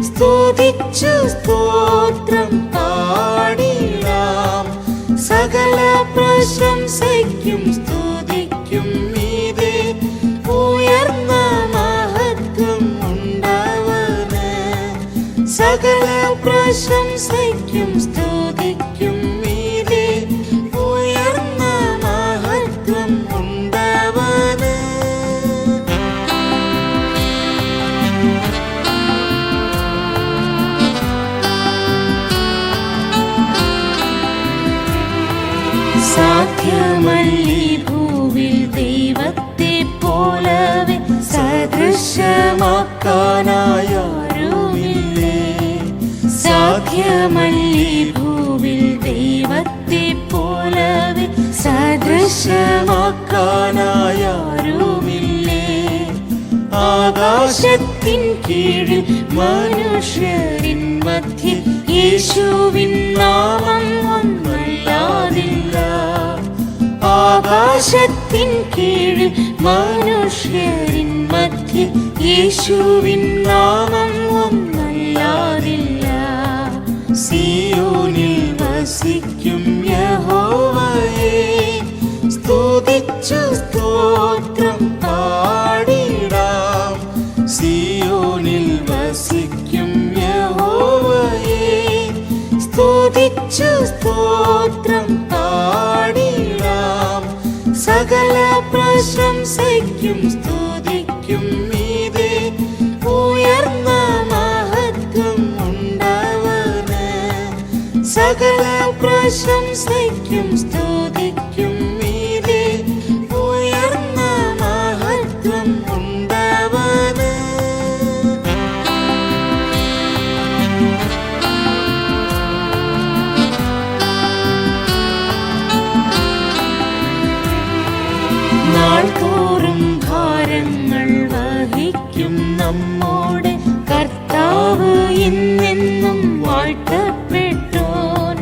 സ്തുതിച്ചു സ്തോത്രം പാടിടാം. സകല പ്രശംസയ്ക്കും സ്തുതിക്കും മീതെ ഉയർന്ന മഹത്വം ഉണ്ടവന്. സകല പ്രശംസയ്ക്കും സ്തുതിക്കും മീതെ ഉയർന്ന മഹത്വം ഉണ്ടവന്. സാധ്യമല്ലീ ഭൂവിൽ ദൈവത്തെ പോലവെ സദൃശമാക്കാനായാരുമില്ലേ. സാധ്യമല്ലീ ഭൂവിൽ ദൈവത്തെ പോലവെ സദൃശമാക്കാനായാരുമില്ലേ. ആകാശത്തിൻ കീഴിൽ മനുഷ്യരിൻ മധ്യേ യേശുവിൻ നാമം ഒന്നല്ലാതില്ല. ആകാശത്തിൻ കീഴിൽ മനുഷ്യരിൻ മധ്യേ യേശുവിൻ നാമം ഒന്നല്ലാതില്ല. സിയോനിൽ വസിക്കും യഹോവയെ സ്തുതിച്ചു സ്തോത്രം പാടിടാം. സിയോനിൽ വസിക്കും യഹോവയെ സ്തുതിച്ചു സ്തോത്രം പാടിടാം. സകല പ്രശംസയ്ക്കും സ്തുതിക്കും മീതെ ഉയർന്ന മഹത്വം ഉണ്ടവന്. സകല പ്രശംസയ്ക്കും സ്തുതിക്കും മീതെ ഉയർന്ന മഹത്വം ഉണ്ടവന്. നാൾതോറും ഭാരങ്ങൾ വഹിക്കും നമ്മോടെ കർത്താവ് എന്നെന്നും വാഴ്ത്തപ്പെട്ടോൻ.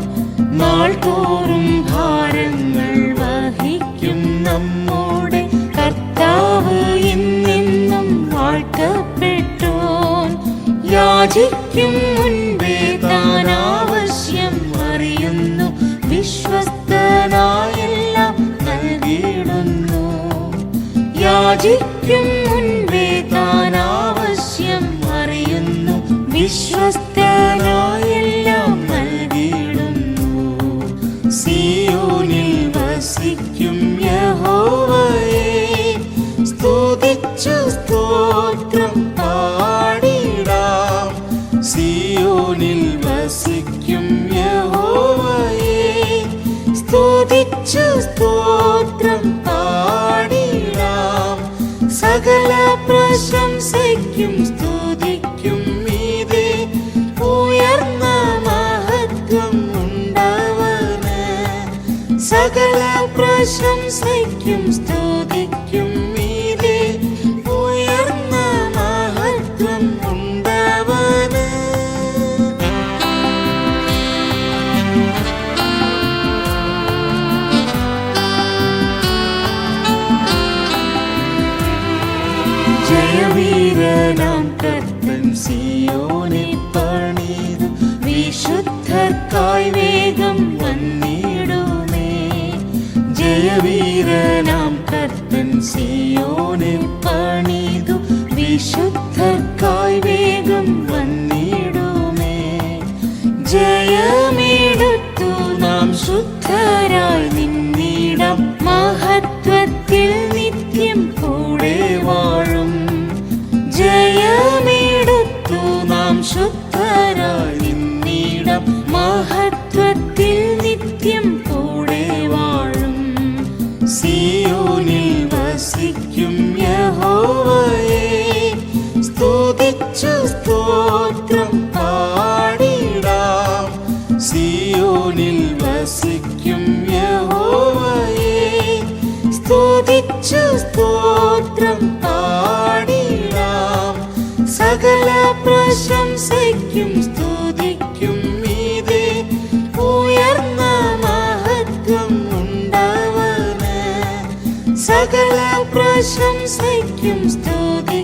നാൾതോറും ഭാരങ്ങൾ വഹിക്കും നമ്മോടെ കർത്താവ് എന്നെന്നും വാഴ്ത്തപ്പെട്ടോൻ. യാചിക്കും മുൻപേ താൻ ആവശ്യം അറിയുന്നു, വിശ്വസ്തനായെല്ലാം നൽകിയിടുന്നു. യാചിക്കും മുൻപേ താൻ ആവശ്യം അറിയുന്നു, വിശ്വസ്തനായെല്ലാം നൽകിയിടുന്നു. സിയോനിൽ വസിക്കും യഹോവയെ സ്തുതിച്ചു സ്തോത്രം പാടിടാം. സിയോനിൽ വസിക്കും യഹോവയെ സ്തുതിച്ചു സ്തോത്രം പാടിടാം. സകല പ്രശംസയ്ക്കും സ്തുതിക്കും മീതെ ഉയർന്ന മഹത്വം ഉണ്ടവന്. സകല പ്രശംസയ്ക്കും സ്തുതിക്കും മീതെ ഉയർന്ന മഹത്വം ഉണ്ടവന്. ജയവീരനാം കർത്തൻ സിയോനെ പണിതു വിശുദ്ധർക്കായി വേഗം വന്നിടുമേ. ജയവീരനാം കർത്തൻ സിയോനെ പണിതു വിശുദ്ധർക്കായി വേഗം വന്നിടുമേ. ജയമെടുത്തു നാം ശുദ്ധരായി നിന്നിടാം, മഹത്വത്തിൽ നിത്യം കൂടെ വാഴും. ജയമെടുത്തു നാം ശുദ്ധരായി നിന്നിടാം, മഹത്വത്തിൽ നിത്യം കൂടെ വാഴും. സിയോനിൽ വസിക്കും യഹോവയെ സ്തുതിച്ചു സ്തോത്രം പാടിടാം. സിയോനിൽ വസിക്കും യഹോവയെ സ്തുതിച്ചു സ്തോത്രം പാടിടാം. സകല പ്രശംസയ്ക്കും സ്തുതിക്കും മീതെ ഉയർന്ന മഹത്വം ഉണ്ടവന്. സകല പ്രശംസയ്ക്കും സ്തുതി